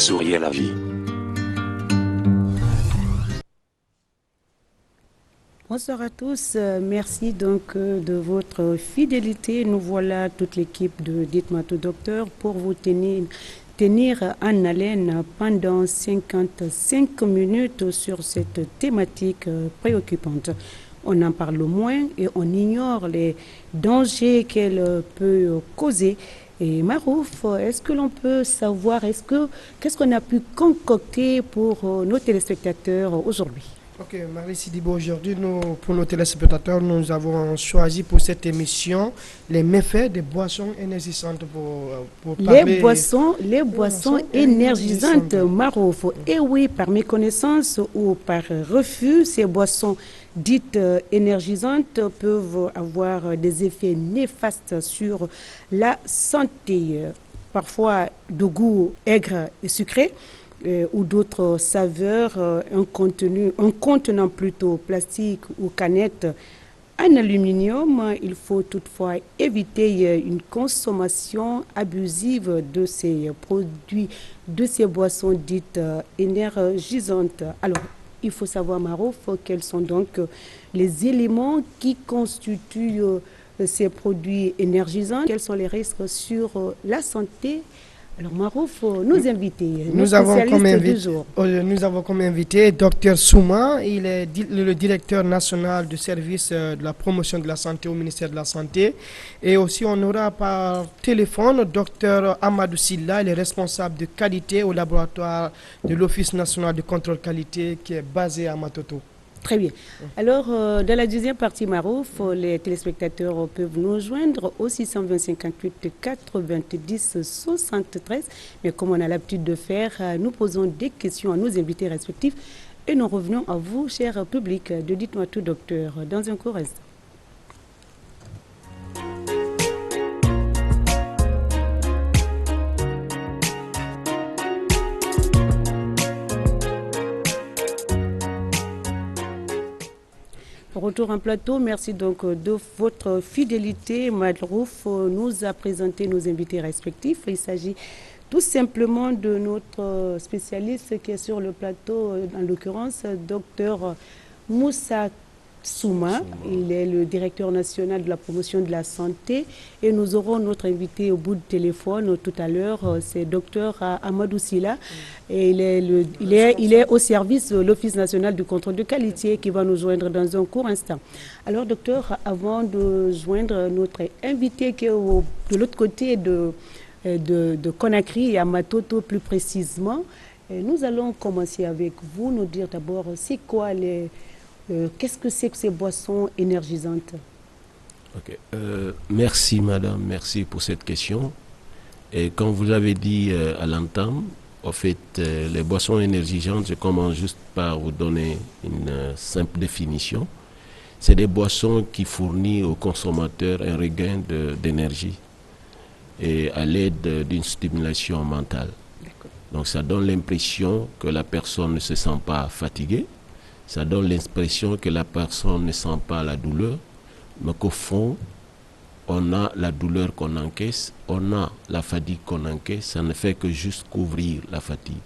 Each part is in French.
Souriez la vie. Bonsoir à tous, merci donc de votre fidélité. Nous voilà toute l'équipe de Dites-moi tout docteur pour vous tenir en haleine pendant 55 minutes sur cette thématique préoccupante. On en parle moins et on ignore les dangers qu'elle peut causer. Et Marouf, est-ce que l'on peut savoir, qu'est-ce qu'on a pu concocter pour nos téléspectateurs aujourd'hui? Ok, Marie Sidibo, aujourd'hui, pour nos téléspectateurs, nous avons choisi pour cette émission les méfaits des boissons énergisantes pour parler... Les boissons énergisantes, Marouf. Et oui, par méconnaissance ou par refus, ces boissons dites énergisantes peuvent avoir des effets néfastes sur la santé, parfois de goût aigre et sucré. Ou d'autres saveurs, un contenant plutôt plastique ou canette en aluminium. Il faut toutefois éviter une consommation abusive de ces produits, de ces boissons dites énergisantes. Alors, il faut savoir, Marouf, quels sont donc les éléments qui constituent ces produits énergisants, quels sont les risques sur la santé. Alors Marouf, nos invités, nous avons comme invité Dr Souma, il est le directeur national du service de la promotion de la santé au ministère de la Santé. Et aussi on aura par téléphone Dr Amadou Silla, il est responsable de qualité au laboratoire de l'Office national de contrôle qualité qui est basé à Matoto. Très bien. Alors, dans la deuxième partie, Marouf, les téléspectateurs peuvent nous joindre au 620 58 90 73. Mais comme on a l'habitude de faire, nous posons des questions à nos invités respectifs et nous revenons à vous, cher public, de Dites-moi tout, docteur, dans un court instant. Retour en plateau, merci donc de votre fidélité. Marouf nous a présenté nos invités respectifs. Il s'agit tout simplement de notre spécialiste qui est sur le plateau, en l'occurrence, docteur Moussa Souma. Il est le directeur national de la promotion de la santé et nous aurons notre invité au bout de téléphone tout à l'heure, c'est docteur Amadou Silla et il est au service de l'Office national du contrôle de qualité qui va nous joindre dans un court instant. Alors docteur, avant de joindre notre invité qui est de l'autre côté de Conakry et à Matoto plus précisément, nous allons commencer avec vous, nous dire d'abord c'est quoi qu'est-ce que c'est que ces boissons énergisantes? Ok. Merci madame, merci pour cette question. Et comme vous avez dit à l'entame, en fait, les boissons énergisantes, je commence juste par vous donner une simple définition. C'est des boissons qui fournissent aux consommateurs un regain d'énergie et à l'aide d'une stimulation mentale. Donc ça donne l'impression que la personne ne se sent pas fatiguée. Ça donne l'impression que la personne ne sent pas la douleur, mais qu'au fond, on a la douleur qu'on encaisse, on a la fatigue qu'on encaisse, ça ne fait que juste couvrir la fatigue.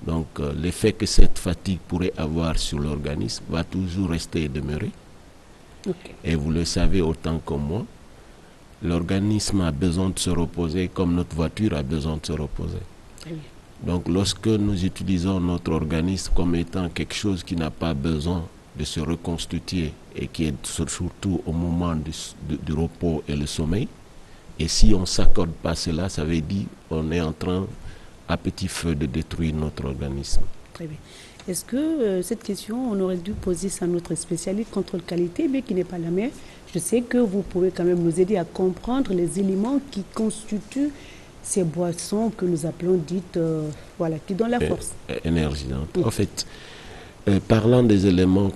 Donc l'effet que cette fatigue pourrait avoir sur l'organisme va toujours rester et demeurer. Et vous le savez autant que moi, l'organisme a besoin de se reposer comme notre voiture a besoin de se reposer. Donc lorsque nous utilisons notre organisme comme étant quelque chose qui n'a pas besoin de se reconstituer et qui est surtout au moment du repos et le sommeil, et si on ne s'accorde pas cela, ça veut dire qu'on est en train à petit feu de détruire notre organisme. Très bien. Est-ce que cette question, on aurait dû poser ça à notre spécialiste contrôle qualité, mais qui n'est pas la même? Je sais que vous pouvez quand même nous aider à comprendre les éléments qui constituent ces boissons que nous appelons dites, qui donnent la force. Énergisantes. En fait, parlant des éléments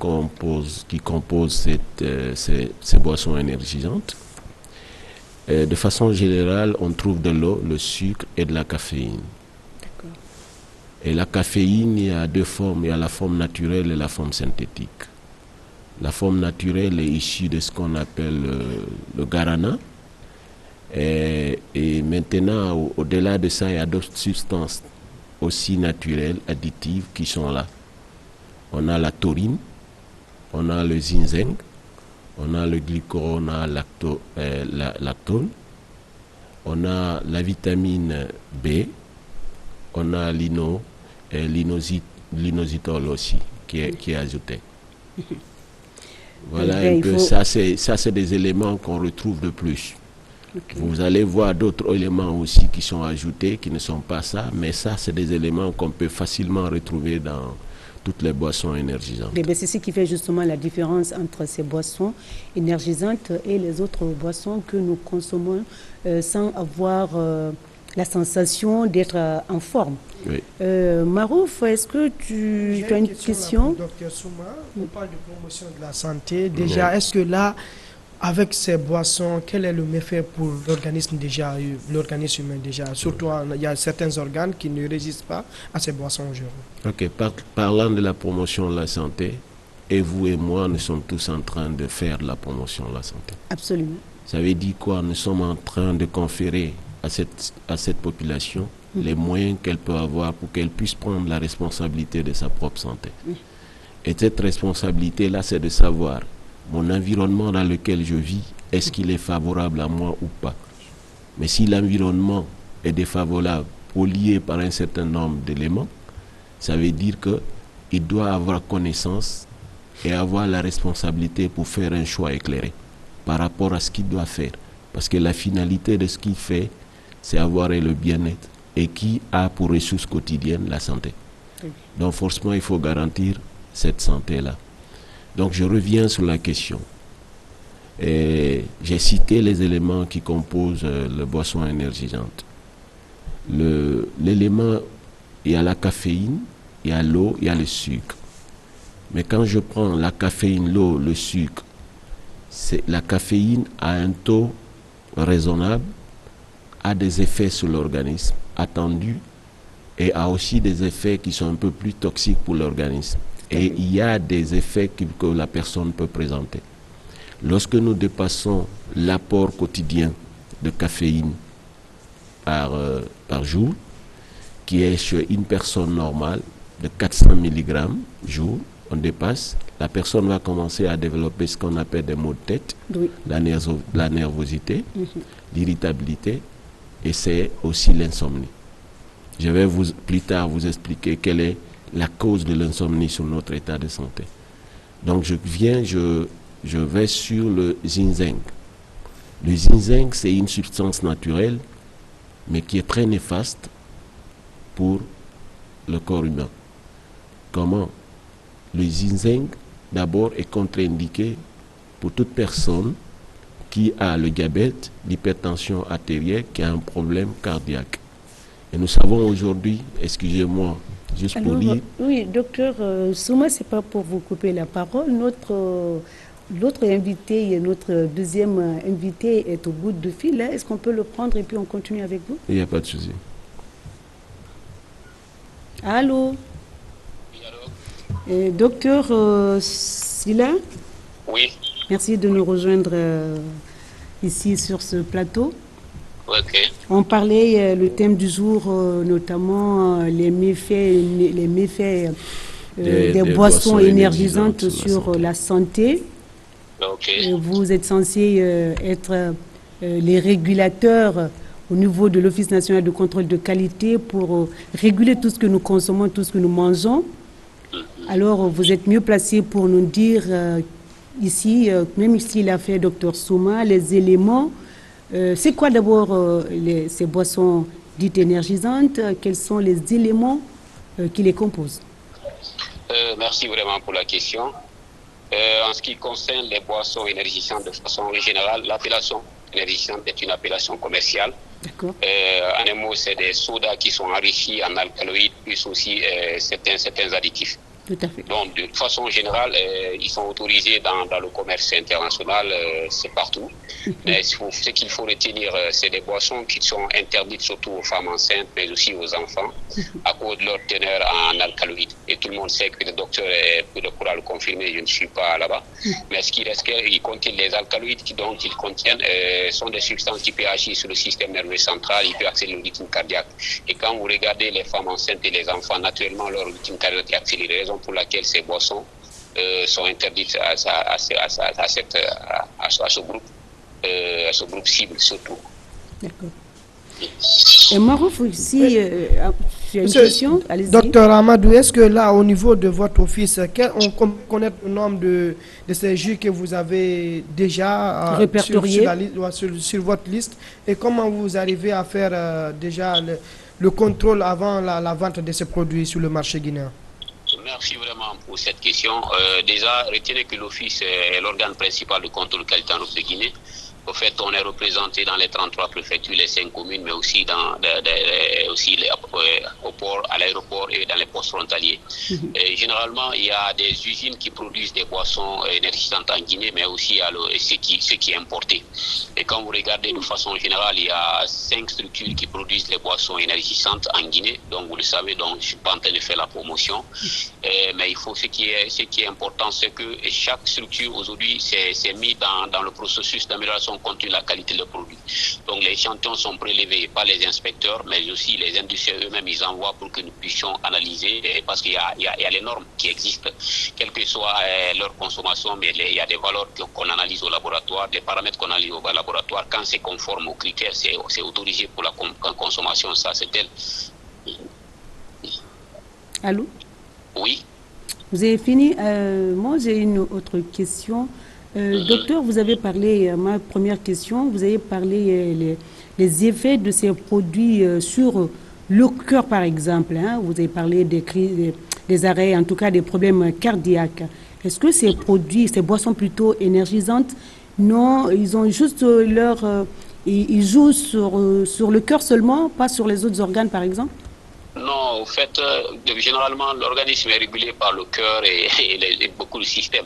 qui composent ces boissons énergisantes, de façon générale, on trouve de l'eau, le sucre et de la caféine. Et la caféine, il y a deux formes. Il y a la forme naturelle et la forme synthétique. La forme naturelle est issue de ce qu'on appelle le guarana. Et maintenant, au-delà de ça, il y a d'autres substances aussi naturelles, additives, qui sont là. On a la taurine, on a le ginseng, on a le glycorona-lactone, on a la vitamine B, on a l'inositol aussi qui est ajouté. Voilà un peu, ça c'est des éléments qu'on retrouve de plus. Okay. Vous allez voir d'autres éléments aussi qui sont ajoutés, qui ne sont pas ça, mais ça c'est des éléments qu'on peut facilement retrouver dans toutes les boissons énergisantes. C'est ce qui fait justement la différence entre ces boissons énergisantes et les autres boissons que nous consommons sans avoir la sensation d'être en forme. Oui. Marouf, est-ce que tu as une question? Docteur Souma, on parle de promotion de la santé. Déjà, est-ce que là, avec ces boissons, quel est le méfait pour l'organisme humain déjà? Surtout, il y a certains organes qui ne résistent pas à ces boissons aujourd'hui. Ok, parlant de la promotion de la santé, et vous et moi, nous sommes tous en train de faire de la promotion de la santé. Absolument. Ça veut dire quoi? Nous sommes en train de conférer à cette population les moyens qu'elle peut avoir pour qu'elle puisse prendre la responsabilité de sa propre santé. Et cette responsabilité-là, c'est de savoir mon environnement dans lequel je vis, est-ce qu'il est favorable à moi ou pas? Mais si l'environnement est défavorable, lié par un certain nombre d'éléments, ça veut dire qu'il doit avoir connaissance et avoir la responsabilité pour faire un choix éclairé par rapport à ce qu'il doit faire. Parce que la finalité de ce qu'il fait, c'est avoir le bien-être et qui a pour ressource quotidienne la santé. Donc forcément, il faut garantir cette santé-là. Donc je reviens sur la question. J'ai cité les éléments qui composent les boissons énergisantes. L'élément, il y a la caféine, il y a l'eau, il y a le sucre. Mais quand je prends la caféine, l'eau, le sucre, la caféine a un taux raisonnable, a des effets sur l'organisme attendus et a aussi des effets qui sont un peu plus toxiques pour l'organisme. Et il y a des effets que la personne peut présenter. Lorsque nous dépassons l'apport quotidien de caféine par jour, qui est chez une personne normale de 400 mg jour, on dépasse, la personne va commencer à développer ce qu'on appelle des maux de tête, la nervosité, l'irritabilité, et c'est aussi l'insomnie. Je vais plus tard vous expliquer quelle est la cause de l'insomnie sur notre état de santé. Donc je vais sur le ginseng. Le ginseng, c'est une substance naturelle, mais qui est très néfaste pour le corps humain. Comment? Le ginseng, d'abord, est contre-indiqué pour toute personne qui a le diabète, l'hypertension artérielle, qui a un problème cardiaque. Et nous savons aujourd'hui, excusez-moi, juste pour dire... Oui, docteur Souma, ce n'est pas pour vous couper la parole. L'autre invité, notre deuxième invité est au bout de fil. Est-ce qu'on peut le prendre et puis on continue avec vous? Il n'y a pas de souci. Allô? Oui, allô? Docteur Sila? Oui. Merci de nous rejoindre ici sur ce plateau. Ok. On parlait le thème du jour, notamment les méfaits des boissons énergisantes sur la santé. Okay. Vous êtes censé être les régulateurs au niveau de l'Office national de contrôle de qualité pour réguler tout ce que nous consommons, tout ce que nous mangeons. Alors, vous êtes mieux placé pour nous dire ici, même ici l'a fait Dr Souma, les éléments. C'est quoi d'abord ces boissons dites énergisantes? Quels sont les éléments qui les composent? Merci vraiment pour la question. En ce qui concerne les boissons énergisantes de façon générale, l'appellation énergisante est une appellation commerciale. D'accord. En un mot, c'est des sodas qui sont enrichis en alcaloïdes, plus aussi certains additifs. Tout à fait. Donc, de façon générale, ils sont autorisés dans le commerce international, c'est partout. Mais ce qu'il faut retenir, c'est des boissons qui sont interdites surtout aux femmes enceintes, mais aussi aux enfants, à cause de leur teneur en alcaloïdes. Et tout le monde sait que le docteur pourra le confirmer, je ne suis pas là-bas. Mais ce qui reste, qu'ils contiennent les alcaloïdes dont ils contiennent sont des substances qui peuvent agir sur le système nerveux central, ils peuvent accélérer le rythme cardiaque. Et quand vous regardez les femmes enceintes et les enfants, naturellement, leur rythme cardiaque est accéléré, raison pour laquelle ces boissons sont interdites à ce groupe cible surtout. D'accord. Et Marouf, aussi, j'ai une question. Allez-y. Docteur Amadou, est-ce que là, au niveau de votre office, on connaît le nombre de ces jus que vous avez déjà répertoriés sur votre liste, et comment vous arrivez à faire déjà le contrôle avant la vente de ces produits sur le marché guinéen? Merci vraiment pour cette question. Déjà, retenez que l'Office est l'organe principal de contrôle qualité en route de Guinée. Au fait, on est représenté dans les 33 préfectures, les 5 communes, mais aussi au port, à l'aéroport et dans les postes frontaliers. Généralement, il y a des usines qui produisent des boissons énergisantes en Guinée, mais aussi ce qui est importé. Et quand vous regardez de façon générale, il y a 5 structures qui produisent les boissons énergisantes en Guinée. Donc, vous le savez, donc, je ne suis pas en train de faire la promotion. Mais il faut, ce qui est important, c'est que chaque structure aujourd'hui s'est mis dans le processus d'amélioration continue de la qualité de produit. Donc les échantillons sont prélevés par les inspecteurs, mais aussi les industriels eux-mêmes, ils envoient pour que nous puissions analyser, parce qu'il y a les normes qui existent, quelle que soit leur consommation, mais il y a des valeurs qu'on analyse au laboratoire, des paramètres qu'on analyse au laboratoire. Quand c'est conforme aux critères, c'est autorisé pour la consommation, ça c'est tel. Allô? Oui. Vous avez fini? Moi, j'ai une autre question. Docteur, vous avez parlé, ma première question, vous avez parlé les effets de ces produits sur le cœur, par exemple. Hein, vous avez parlé des arrêts, en tout cas des problèmes cardiaques. Est-ce que ces produits, ces boissons plutôt énergisantes, non, ils ont juste ils jouent sur le cœur seulement, pas sur les autres organes, par exemple? Non, en fait, généralement, l'organisme est régulé par le cœur et beaucoup de systèmes.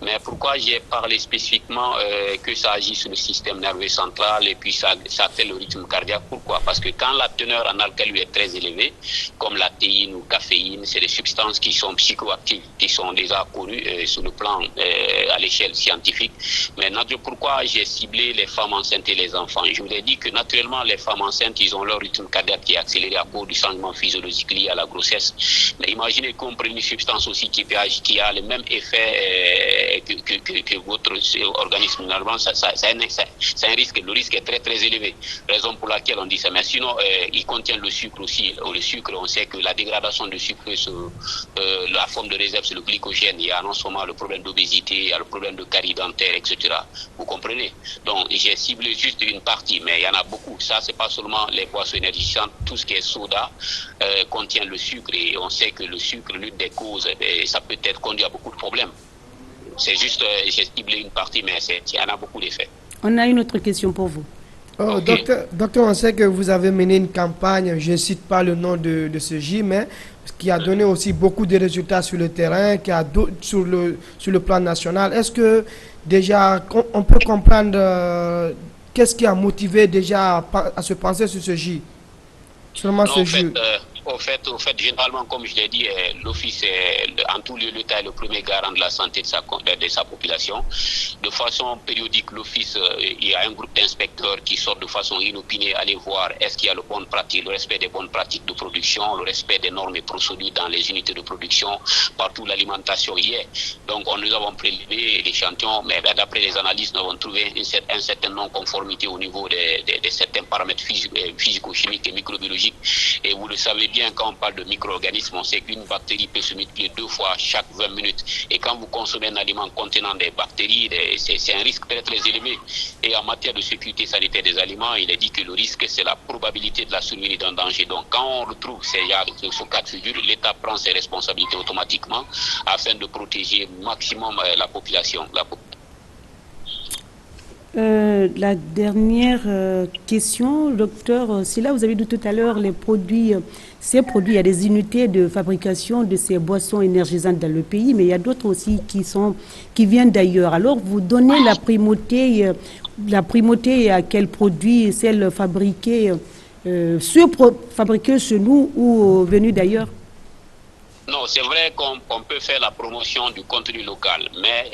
Mais pourquoi j'ai parlé spécifiquement que ça agit sur le système nerveux central et puis ça altère le rythme cardiaque? Pourquoi? Parce que quand la teneur en alcali est très élevée, comme la théine ou caféine, c'est des substances qui sont psychoactives, qui sont déjà connues sur le plan à l'échelle scientifique. Mais pourquoi j'ai ciblé les femmes enceintes et les enfants? Je vous ai dit que naturellement, les femmes enceintes, ils ont leur rythme cardiaque qui est accéléré à cause du changement physiologique lié à la grossesse. Mais imaginez qu'on prenne une substance aussi qui a le même effet que votre organisme. Normalement, c'est un risque. Le risque est très très élevé. Raison pour laquelle on dit ça. Mais sinon, il contient le sucre aussi. Le sucre, on sait que la dégradation du sucre, la forme de réserve, c'est le glycogène. Il y a non seulement le problème d'obésité, il y a le problème de carie dentaire, etc. Vous comprenez? Donc, j'ai ciblé juste une partie, mais il y en a beaucoup. Ça, c'est pas seulement les boissons énergisantes. Tout ce qui est soda contient le sucre, et on sait que le sucre, l'une des causes, ça peut être conduit à beaucoup de problèmes. C'est juste, j'ai ciblé une partie, mais il y en a beaucoup d'effets. On a une autre question pour vous. Okay. Docteur, on sait que vous avez mené une campagne, je ne cite pas le nom de ce J, mais qui a donné aussi beaucoup de résultats sur le terrain, sur le plan national. Est-ce que déjà, on peut comprendre qu'est-ce qui a motivé déjà à se penser sur ce J? Seulement ce jeu. Au fait, généralement, comme je l'ai dit, l'Office, en tout lieu, l'État est le premier garant de la santé de sa population. De façon périodique, l'Office, il y a un groupe d'inspecteurs qui sortent de façon inopinée aller voir est-ce qu'il y a le respect des bonnes pratiques de production, le respect des normes et procédures dans les unités de production, partout l'alimentation y est. Donc, nous avons prélevé l'échantillon, mais d'après les analyses, nous avons trouvé une certaine non-conformité au niveau de certains paramètres physico-chimiques et microbiologiques. Et vous le savez bien, quand on parle de micro-organismes, on sait qu'une bactérie peut se multiplier 2 fois chaque 20 minutes. Et quand vous consommez un aliment contenant des bactéries, c'est un risque très très élevé. Et en matière de sécurité sanitaire des aliments, il est dit que le risque, c'est la probabilité de la survenue d'un danger. Donc quand on retrouve ce cas de figure, l'État prend ses responsabilités automatiquement afin de protéger au maximum la population. La dernière question, docteur Silla, vous avez dit tout à l'heure, les produits, ces produits, il y a des unités de fabrication de ces boissons énergisantes dans le pays, mais il y a d'autres aussi qui viennent d'ailleurs. Alors, vous donnez la primauté à quel produit, celle fabriquée, fabriquée chez nous ou venue d'ailleurs? Non, c'est vrai qu'on peut faire la promotion du contenu local, mais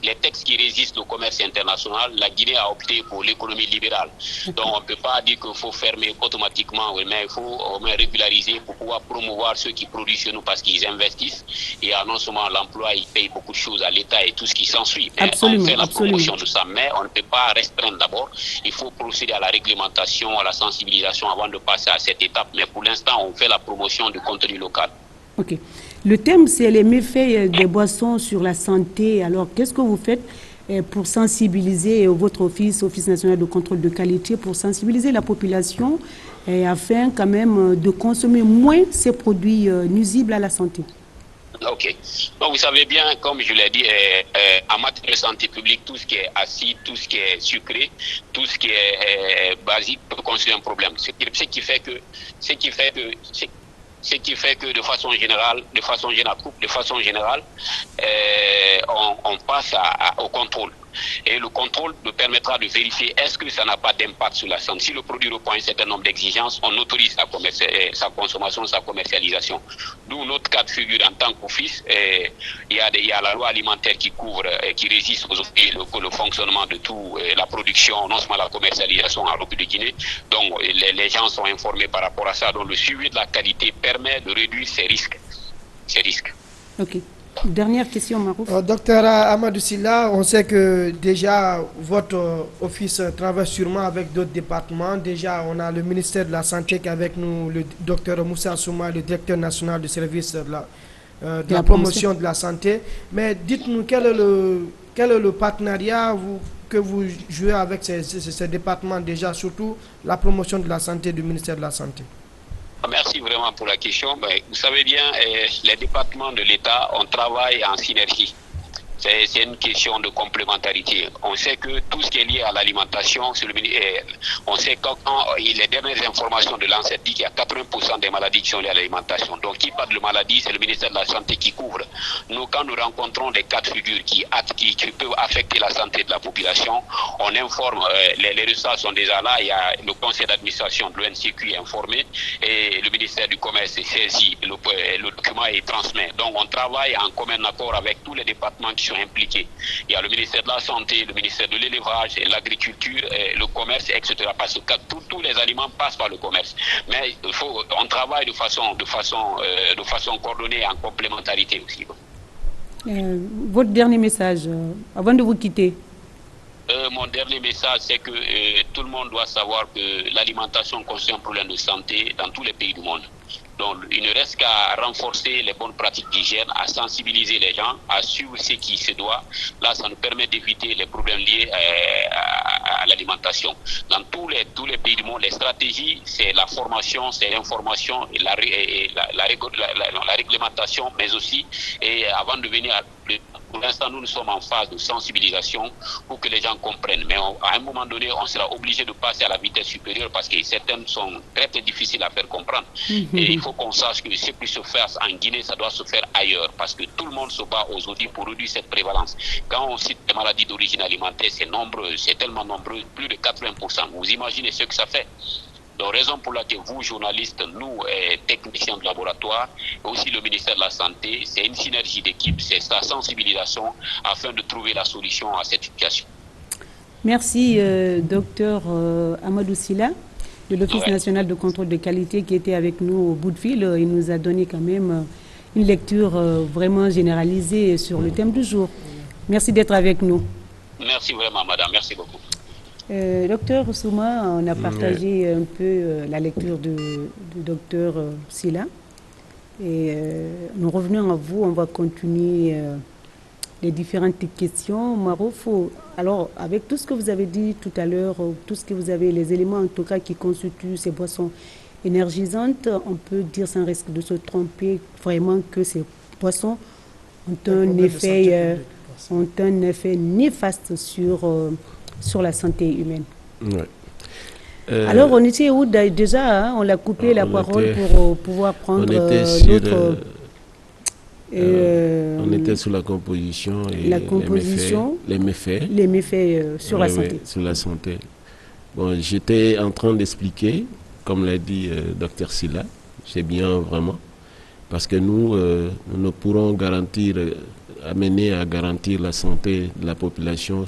les textes qui résistent au commerce international, la Guinée a opté pour l'économie libérale. Donc on ne peut pas dire qu'il faut fermer automatiquement, oui, mais il faut au moins régulariser pour pouvoir promouvoir ceux qui produisent chez nous parce qu'ils investissent. Et non seulement l'emploi, ils payent beaucoup de choses à l'État et tout ce qui s'ensuit. Absolument, on fait la absolument. promotion de ça, mais on ne peut pas restreindre d'abord. Il faut procéder à la réglementation, à la sensibilisation avant de passer à cette étape. Mais pour l'instant, on fait la promotion du contenu local. Ok. Le thème, c'est les méfaits des boissons sur la santé. Alors, qu'est-ce que vous faites pour sensibiliser votre Office national de contrôle de qualité, pour sensibiliser la population afin quand même de consommer moins ces produits nuisibles à la santé? Ok. Donc, vous savez bien, comme je l'ai dit, en matière de santé publique, tout ce qui est acide, tout ce qui est sucré, tout ce qui est basique peut constituer un problème. Ce qui fait que de façon générale, on passe au contrôle. Et le contrôle nous permettra de vérifier est-ce que ça n'a pas d'impact sur la santé. Si le produit répond à un certain nombre d'exigences, on autorise sa consommation, sa commercialisation. D'où notre cas de figure en tant qu'office, il y a la loi alimentaire qui couvre, qui résiste aujourd'hui le fonctionnement de tout, la production, non seulement la commercialisation en République de Guinée. Donc les gens sont informés par rapport à ça. Donc le suivi de la qualité permet de réduire ces risques. Ok. Dernière question, Marouf. Docteur Amadou Silla, on sait que déjà votre office travaille sûrement avec d'autres départements. Déjà, on a le ministère de la Santé qui est avec nous, le docteur Moussa Souma, le directeur national du service de la promotion de la santé. Mais dites-nous, quel est le partenariat que vous jouez avec ces départements déjà, surtout la promotion de la santé du ministère de la Santé? Merci vraiment pour la question. Vous savez bien, les départements de l'État, on travaille en synergie. C'est une question de complémentarité. On sait que tout ce qui est lié à l'alimentation, on sait quand les dernières informations de l'ANSES disent qu'il y a 80% des maladies qui sont liées à l'alimentation. Donc, qui parle de maladies, c'est le ministère de la Santé qui couvre. Nous, quand nous rencontrons des cas de figure qui peuvent affecter la santé de la population, on informe, les résultats sont déjà là, il y a le conseil d'administration de l'ONCQ est informé et le ministère du Commerce est saisi, le document est transmis. Donc, on travaille en commun accord avec tous les départements qui sont impliqués. Il y a le ministère de la Santé, le ministère de l'Élevage, l'Agriculture, le Commerce, etc. Parce que tous les aliments passent par le commerce. Mais on travaille de façon coordonnée en complémentarité aussi. Votre dernier message, avant de vous quitter? Mon dernier message, c'est que tout le monde doit savoir que l'alimentation constitue un problème de santé dans tous les pays du monde. Donc, il ne reste qu'à renforcer les bonnes pratiques d'hygiène, à sensibiliser les gens, à suivre ce qui se doit. Là, ça nous permet d'éviter les problèmes liés à l'alimentation. Dans tous les pays du monde, les stratégies, c'est la formation, c'est l'information et la réglementation, mais aussi, et avant de venir pour l'instant, nous sommes en phase de sensibilisation pour que les gens comprennent. Mais à un moment donné, on sera obligé de passer à la vitesse supérieure parce que certaines sont très, très difficiles à faire comprendre. Et il faut qu'on sache que ce qui se fait en Guinée, ça doit se faire ailleurs parce que tout le monde se bat aujourd'hui pour réduire cette prévalence. Quand on cite les maladies d'origine alimentaire, c'est nombreux, c'est tellement nombreux, plus de 80%. Vous imaginez ce que ça fait? Donc, raison pour laquelle vous, journalistes, nous, techniciens de laboratoire, et aussi le ministère de la Santé, c'est une synergie d'équipe, c'est sa sensibilisation afin de trouver la solution à cette situation. Merci, docteur Amadou Silla, de l'Office national de contrôle de qualité qui était avec nous au bout de fil. Il nous a donné quand même une lecture vraiment généralisée sur le thème du jour. Merci d'être avec nous. Merci vraiment, madame. Merci beaucoup. Docteur Souma, on a partagé un peu la lecture du docteur Silla. Et nous revenons à vous, on va continuer les différentes questions. Marouf, alors avec tout ce que vous avez dit tout à l'heure, tout ce que vous avez, les éléments en tout cas qui constituent ces boissons énergisantes, on peut dire sans risque de se tromper vraiment que ces boissons ont un effet néfaste sur sur la santé humaine. Ouais. Alors, on était où déjà, hein, on a coupé la parole pour pouvoir prendre notre... on était sur la composition et les méfaits sur la santé. Sur la santé. Bon, j'étais en train d'expliquer, comme l'a dit Dr Sylla, c'est bien vraiment, parce que nous ne pourrons amener à garantir la santé de la population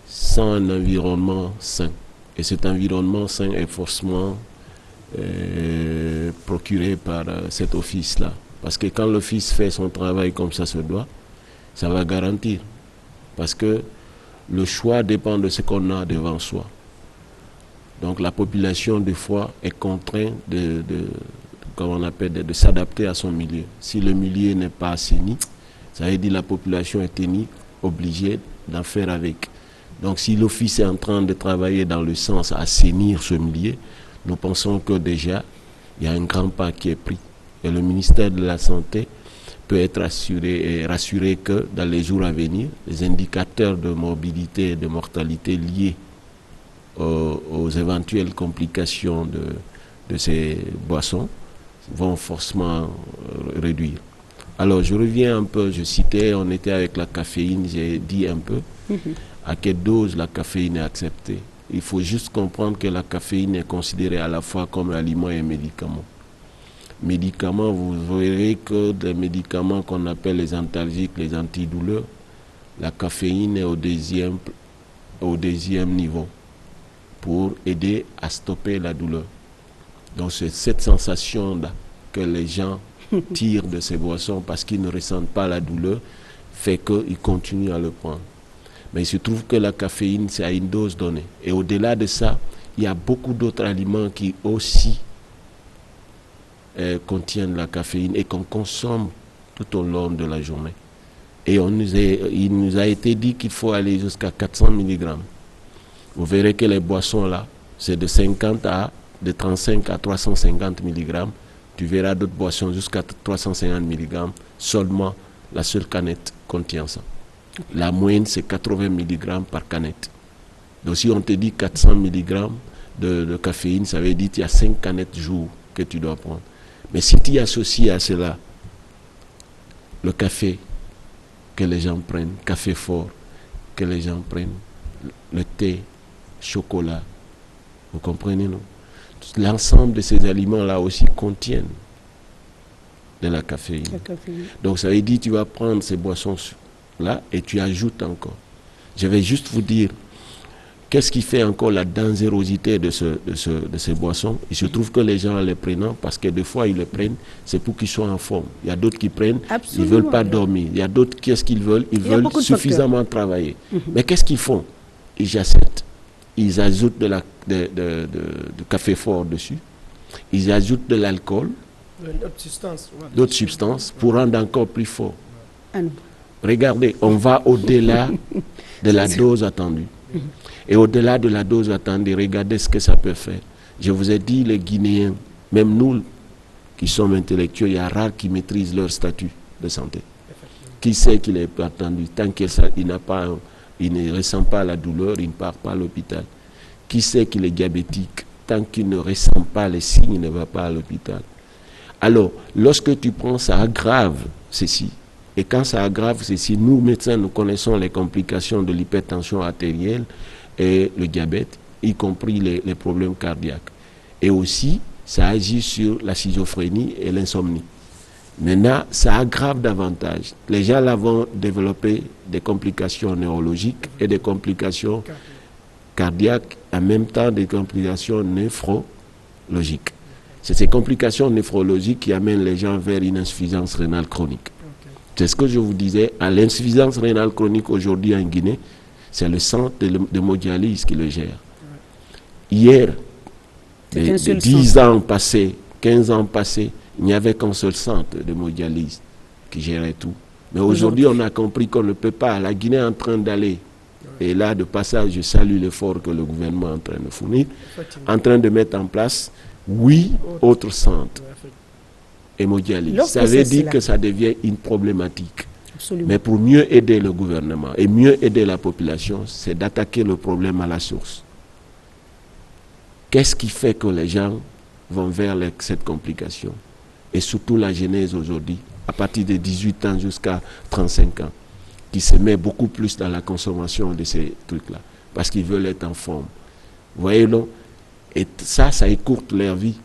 sans un environnement sain. Et cet environnement sain est forcément procuré par cet office-là. Parce que quand l'office fait son travail comme ça se doit, ça va garantir. Parce que le choix dépend de ce qu'on a devant soi. Donc la population, des fois, est contrainte de s'adapter à son milieu. Si le milieu n'est pas assaini, ça veut dire que la population est obligée d'en faire avec. Donc si l'office est en train de travailler dans le sens à assainir ce milieu, nous pensons que déjà, il y a un grand pas qui est pris. Et le ministère de la Santé peut être rassuré que dans les jours à venir, les indicateurs de morbidité et de mortalité liés aux éventuelles complications de ces boissons vont forcément réduire. Alors je reviens un peu, je citais, on était avec la caféine, j'ai dit un peu à quelle dose la caféine est acceptée. Il faut juste comprendre que la caféine est considérée à la fois comme aliment et médicament. Médicaments, vous verrez que des médicaments qu'on appelle les antalgiques, les antidouleurs, la caféine est au deuxième niveau pour aider à stopper la douleur. Donc c'est cette sensation-là que les gens tirent de ces boissons parce qu'ils ne ressentent pas la douleur, fait qu'ils continuent à le prendre. Mais il se trouve que la caféine, c'est à une dose donnée. Et au-delà de ça, il y a beaucoup d'autres aliments qui aussi contiennent la caféine et qu'on consomme tout au long de la journée. Et il nous a été dit qu'il faut aller jusqu'à 400 mg. Vous verrez que les boissons là, c'est de 35 à 350 mg. Tu verras d'autres boissons jusqu'à 350 mg. Seulement, la seule canette contient ça. La moyenne, c'est 80 mg par canette. Donc si on te dit 400 mg de caféine, ça veut dire qu'il y a 5 canettes jour que tu dois prendre. Mais si tu associes à cela le café que les gens prennent, café fort que les gens prennent, le thé, chocolat, vous comprenez, non? L'ensemble de ces aliments-là aussi contiennent de la caféine. Donc ça veut dire que tu vas prendre ces boissons-là et tu ajoutes encore. Je vais juste vous dire qu'est-ce qui fait encore la dangerosité de ces boissons. Il se trouve que les gens les prennent parce que des fois ils les prennent, c'est pour qu'ils soient en forme. Il y a d'autres qui prennent, ils ne veulent pas dormir. Il y a d'autres, qu'est-ce qu'ils veulent? Ils veulent suffisamment travailler. Mais qu'est-ce qu'ils font? Ils achètent. Ils ajoutent du café fort dessus. Ils ajoutent de l'alcool, d'autres substances pour rendre encore plus fort. Regardez, on va au-delà de la dose attendue. Et au-delà de la dose attendue, regardez ce que ça peut faire. Je vous ai dit, les Guinéens, même nous qui sommes intellectuels, il y a rares qui maîtrisent leur statut de santé. Qui sait qu'il est pas attendu? Tant qu'il ne ressent pas la douleur, il ne part pas à l'hôpital. Qui sait qu'il est diabétique? Tant qu'il ne ressent pas les signes, il ne va pas à l'hôpital. Alors, lorsque tu prends, ça aggrave ceci. Et quand ça aggrave ceci, nous, médecins, nous connaissons les complications de l'hypertension artérielle et le diabète, y compris les problèmes cardiaques. Et aussi, ça agit sur la schizophrénie et l'insomnie. Maintenant, ça aggrave davantage. Les gens là vont développer des complications neurologiques et des complications cardiaques, en même temps des complications néphrologiques. C'est ces complications néphrologiques qui amènent les gens vers une insuffisance rénale chronique. C'est ce que je vous disais, à l'insuffisance rénale chronique aujourd'hui en Guinée, c'est le centre d'hémodialyse qui le gère. Hier, de 10 ans passés, 15 ans passés, il n'y avait qu'un seul centre d'hémodialyse qui gérait tout. Mais aujourd'hui, on a compris qu'on ne peut pas. La Guinée est en train d'aller. Et là, de passage, je salue l'effort que le gouvernement est en train de fournir, en train de mettre en place 8 autres centres hémodialyse. Ça veut dire que ça devient une problématique. Absolument. Mais pour mieux aider le gouvernement et mieux aider la population, c'est d'attaquer le problème à la source. Qu'est-ce qui fait que les gens vont vers cette complication? Et surtout la jeunesse aujourd'hui, à partir de 18 ans jusqu'à 35 ans, qui se met beaucoup plus dans la consommation de ces trucs-là, parce qu'ils veulent être en forme. Voyez-le? Et ça écourte leur vie.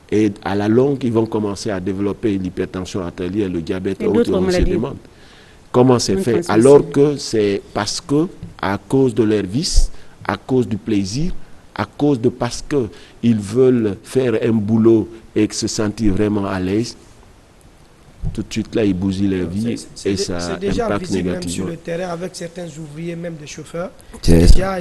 Et à la longue, ils vont commencer à développer l'hypertension artérielle, le diabète et autres, on se demande comment c'est fait. Alors que c'est parce que, à cause de leur vice, à cause du plaisir, à cause de parce qu'ils veulent faire un boulot et se sentir vraiment à l'aise, tout de suite là, ils bousillent leur vie et ça c'est déjà impacte visible même négativement. sur le terrain avec certains ouvriers, même des chauffeurs. C'est Déjà,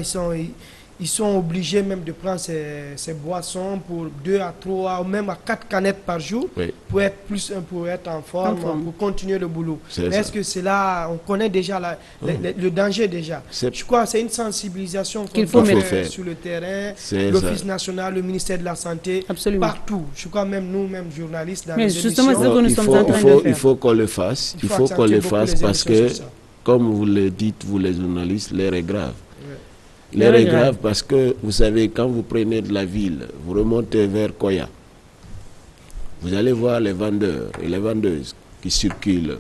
ils sont obligés même de prendre ces boissons pour 2 à 3 ou même à 4 canettes par jour, Oui. pour être en forme, pour continuer le boulot. Mais est-ce que c'est là, on connaît déjà le danger déjà. Je crois que c'est une sensibilisation qu'il faut mettre sur le terrain, l'Office national, le ministère de la Santé, partout. Je crois même nous-mêmes journalistes dans les justement, émissions, ce que nous sommes en train de faire. Il faut qu'on le fasse. Il faut qu'on le fasse parce que, comme vous le dites, vous les journalistes, l'air est grave. L'air est grave parce que, vous savez, quand vous prenez de la ville, vous remontez vers Koya, vous allez voir les vendeurs et les vendeuses qui circulent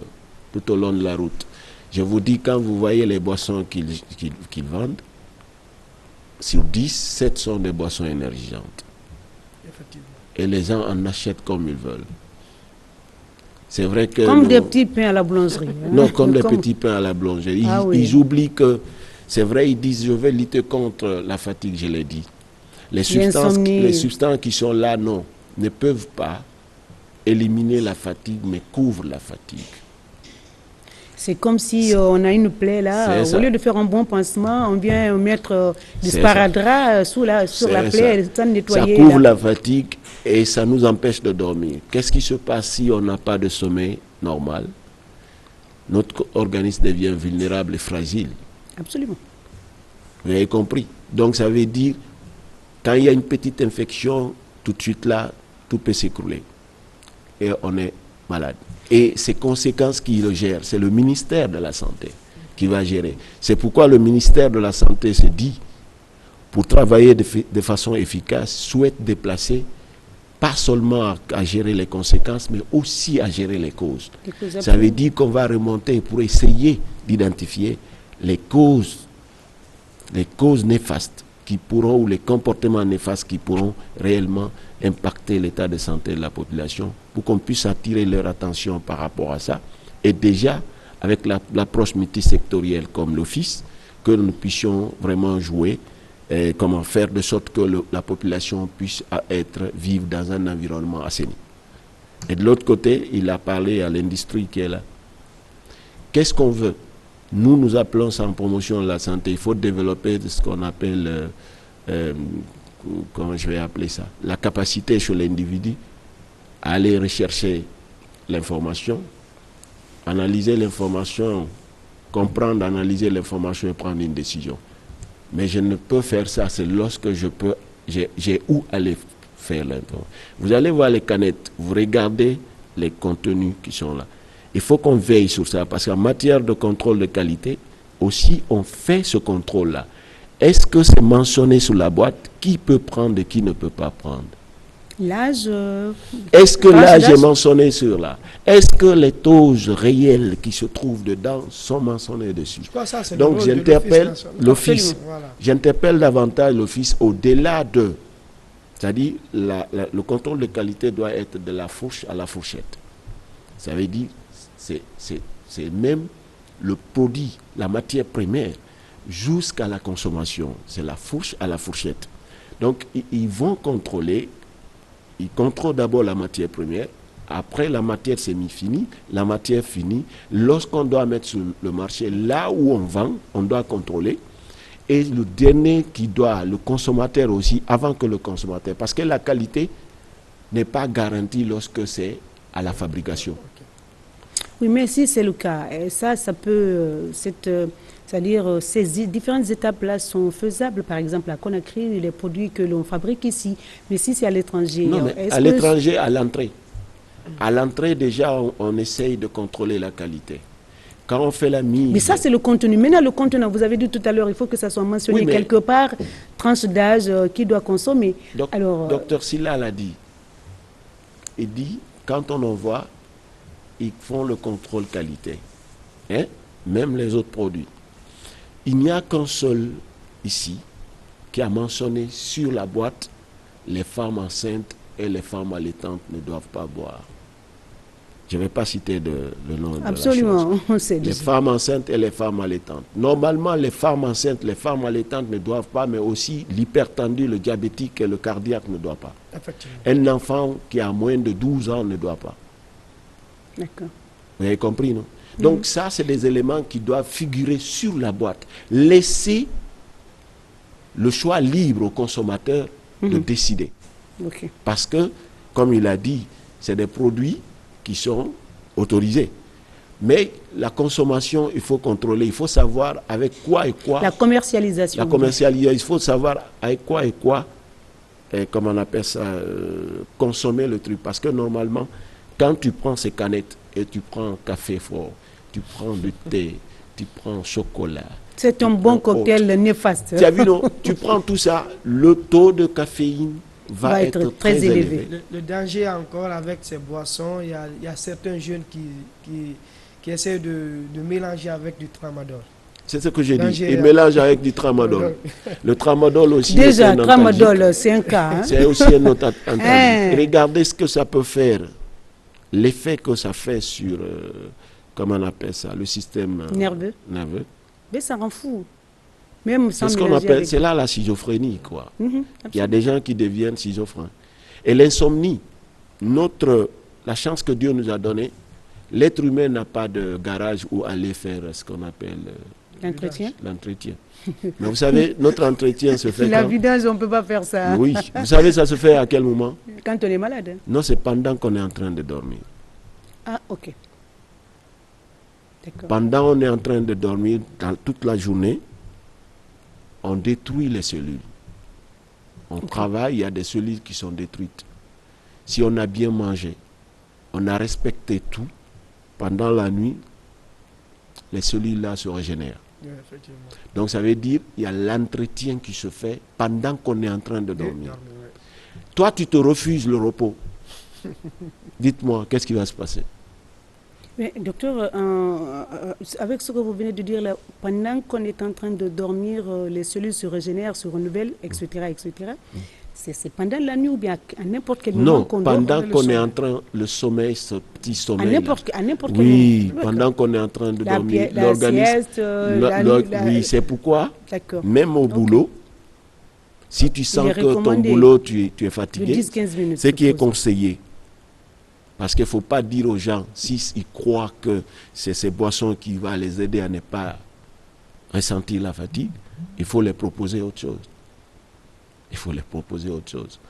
tout au long de la route. Je vous dis, quand vous voyez les boissons qu'ils vendent, sur 10, 7 sont des boissons énergisantes. Et les gens en achètent comme ils veulent. C'est vrai que... Comme des petits pains à la boulangerie. Non, comme des petits pains à la boulangerie. Ils oublient que... C'est vrai, ils disent, je vais lutter contre la fatigue, je l'ai dit. Les substances qui sont là, non, ne peuvent pas éliminer la fatigue, mais couvrent la fatigue. C'est comme si on a une plaie là, au lieu de faire un bon pansement, on vient mettre du sparadrap sur la plaie sans nettoyer. Ça couvre la fatigue et ça nous empêche de dormir. Qu'est-ce qui se passe si on n'a pas de sommeil normal? Notre organisme devient vulnérable et fragile. Absolument. Vous avez compris? Donc ça veut dire, quand il y a une petite infection, tout de suite là, tout peut s'écrouler. Et on est malade. Et ces conséquences, qui le gèrent? C'est le ministère de la Santé qui va gérer. C'est pourquoi le ministère de la Santé se dit, pour travailler de façon efficace, souhaite déplacer, pas seulement à gérer les conséquences, mais aussi à gérer les causes. Ça veut dire qu'on va remonter pour essayer d'identifier les causes néfastes qui pourront, ou les comportements néfastes qui pourront réellement impacter l'état de santé de la population, pour qu'on puisse attirer leur attention par rapport à ça. Et déjà, avec l'approche multisectorielle comme l'Office, que nous puissions vraiment jouer, comment faire de sorte que la population puisse vivre dans un environnement assaini. Et de l'autre côté, il a parlé à l'industrie qui est là. Qu'est-ce qu'on veut? Nous appelons ça en promotion de la santé. Il faut développer ce qu'on appelle, comment je vais appeler ça, la capacité chez l'individu à aller rechercher l'information, analyser l'information, comprendre, analyser l'information et prendre une décision. Mais je ne peux faire ça, c'est lorsque j'ai où aller faire l'information. Vous allez voir les canettes, vous regardez les contenus qui sont là. Il faut qu'on veille sur ça, parce qu'en matière de contrôle de qualité, aussi on fait ce contrôle-là. Est-ce que c'est mentionné sur la boîte qui peut prendre et qui ne peut pas prendre? L'âge. Est-ce que l'âge est mentionné sur là? Est-ce que les doses réelles qui se trouvent dedans sont mentionnées dessus? Donc j'interpelle l'Office. Voilà. J'interpelle davantage l'Office au-delà de... C'est-à-dire le contrôle de qualité doit être de la fourche à la fourchette. Ça veut dire c'est même le produit, la matière première, jusqu'à la consommation. C'est la fourche à la fourchette. Donc, ils vont contrôler, ils contrôlent d'abord la matière première, après la matière semi-finie, la matière finie. Lorsqu'on doit mettre sur le marché, là où on vend, on doit contrôler. Et le dernier qui doit, le consommateur aussi, avant que le consommateur, parce que la qualité n'est pas garantie lorsque c'est à la fabrication. Oui, mais si c'est le cas, et ça peut, c'est-à-dire ces différentes étapes-là sont faisables. Par exemple, à Conakry, les produits que l'on fabrique ici, mais si c'est à l'étranger... Non, mais à l'étranger, à l'entrée. À l'entrée, déjà, on essaye de contrôler la qualité. Quand on fait la mise... Mais ça, c'est le contenu. Maintenant, le contenant, vous avez dit tout à l'heure, il faut que ça soit mentionné Oui, mais- quelque part, tranche d'âge, qui doit consommer. Alors, Docteur Silla l'a dit. Il dit, quand on envoie, ils font le contrôle qualité. Hein? Même les autres produits. Il n'y a qu'un seul ici qui a mentionné sur la boîte les femmes enceintes et les femmes allaitantes ne doivent pas boire. Je ne vais pas citer le nom de la chose. absolument. C'est Les femmes enceintes et les femmes allaitantes. Normalement, les femmes enceintes, les femmes allaitantes ne doivent pas, mais aussi l'hypertendu, le diabétique et le cardiaque ne doivent pas. Effectivement. Un enfant qui a moins de 12 ans ne doit pas. D'accord. Vous avez compris, non? Donc ça, c'est des éléments qui doivent figurer sur la boîte. Laisser le choix libre au consommateur de décider. Ok. Parce que, comme il a dit, c'est des produits qui sont autorisés. Mais la consommation, il faut contrôler. Il faut savoir avec quoi et quoi. La commercialisation. La commercialisation, il faut savoir avec quoi et quoi, comment on appelle ça, consommer le truc. Parce que normalement, quand tu prends ces canettes et tu prends café fort, tu prends du thé, tu prends chocolat. C'est un bon cocktail néfaste. Tu as vu, non? Tu prends tout ça, le taux de caféine va être très élevé. Le danger encore avec ces boissons, il y a certains jeunes qui essaient de mélanger avec du tramadol. C'est ce que j'ai dit. Danger, Ils mélangent avec du tramadol. Le tramadol aussi. Déjà, c'est un antalgique. tramadol, c'est un cas. Hein? C'est aussi un autre antalgique. Hein. Regardez ce que ça peut faire. L'effet que ça fait sur, comment on appelle ça, le système Nerveux. nerveux. Mais ça rend fou. Même sans C'est ce qu'on mélanger appelle, avec- c'est là la schizophrénie, quoi. Mhm, Il y a des gens qui deviennent schizophrènes. Et l'insomnie, la chance que Dieu nous a donnée, l'être humain n'a pas de garage où aller faire ce qu'on appelle L'entretien. l'entretien. Mais vous savez, notre entretien se fait La quand? vidange, on ne peut pas faire ça. Oui, vous savez, ça se fait à quel moment? Quand on est malade. Hein. Non, c'est pendant qu'on est en train de dormir. Ah, ok. D'accord. Pendant qu'on est en train de dormir, dans toute la journée, on détruit les cellules. On travaille, il y a des cellules qui sont détruites. Si on a bien mangé, on a respecté tout, pendant la nuit, les cellules-là se régénèrent. Oui, effectivement. Donc ça veut dire qu'il y a l'entretien qui se fait pendant qu'on est en train de dormir. Toi, tu te refuses le repos. Dites-moi, qu'est-ce qui va se passer? Mais docteur, avec ce que vous venez de dire là, pendant qu'on est en train de dormir, les cellules se régénèrent, se renouvellent, etc., etc. C'est pendant la nuit ou bien à n'importe quel moment Non, qu'on dort? pendant qu'on est en train, le sommeil, ce petit À sommeil. n'importe quel Oui, moment. pendant qu'on est en train de dormir, La l'organisme. sieste, Oui, c'est pourquoi, D'accord. même au boulot, si tu sens Il est que ton recommandé boulot, tu es De fatigué, 10-15 minutes. ce qui est je suppose. conseillé. Parce qu'il ne faut pas dire aux gens, s'ils croient que c'est ces boissons qui vont les aider à ne pas ressentir la fatigue, il faut les proposer autre chose. Il faut les proposer autre chose.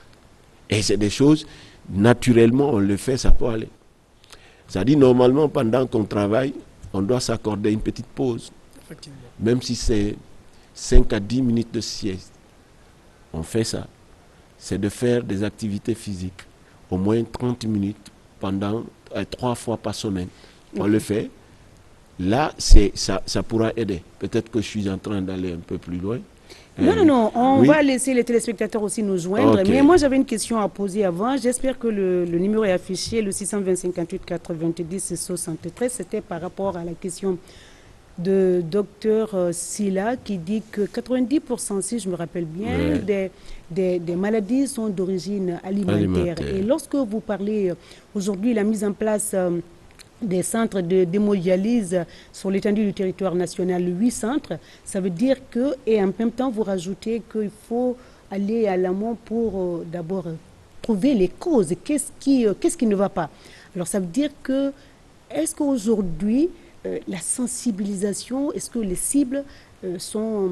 Et c'est des choses, naturellement, on le fait, ça peut aller. Ça dit, normalement, pendant qu'on travaille, on doit s'accorder une petite pause. Effectivement. Même si c'est 5 à 10 minutes de sieste. On fait ça. C'est de faire des activités physiques. Au moins 30 minutes pendant 3 fois par semaine. On le fait. Là, ça pourra aider. Peut-être que je suis en train d'aller un peu plus loin. Non, on oui. va laisser les téléspectateurs aussi nous joindre. Ok. Mais moi, j'avais une question à poser avant. J'espère que le numéro est affiché, le 620 58 90 73. C'était par rapport à la question de docteur Silla qui dit que 90%, si je me rappelle bien, Ouais. des maladies sont d'origine alimentaire. Et lorsque vous parlez aujourd'hui la mise en place des centres d'hémodialyse sur l'étendue du territoire national, 8 centres, ça veut dire que, et en même temps vous rajoutez qu'il faut aller à l'amont pour d'abord trouver les causes, qu'est-ce qui ne va pas. Alors ça veut dire que, est-ce qu'aujourd'hui, la sensibilisation, est-ce que les cibles sont...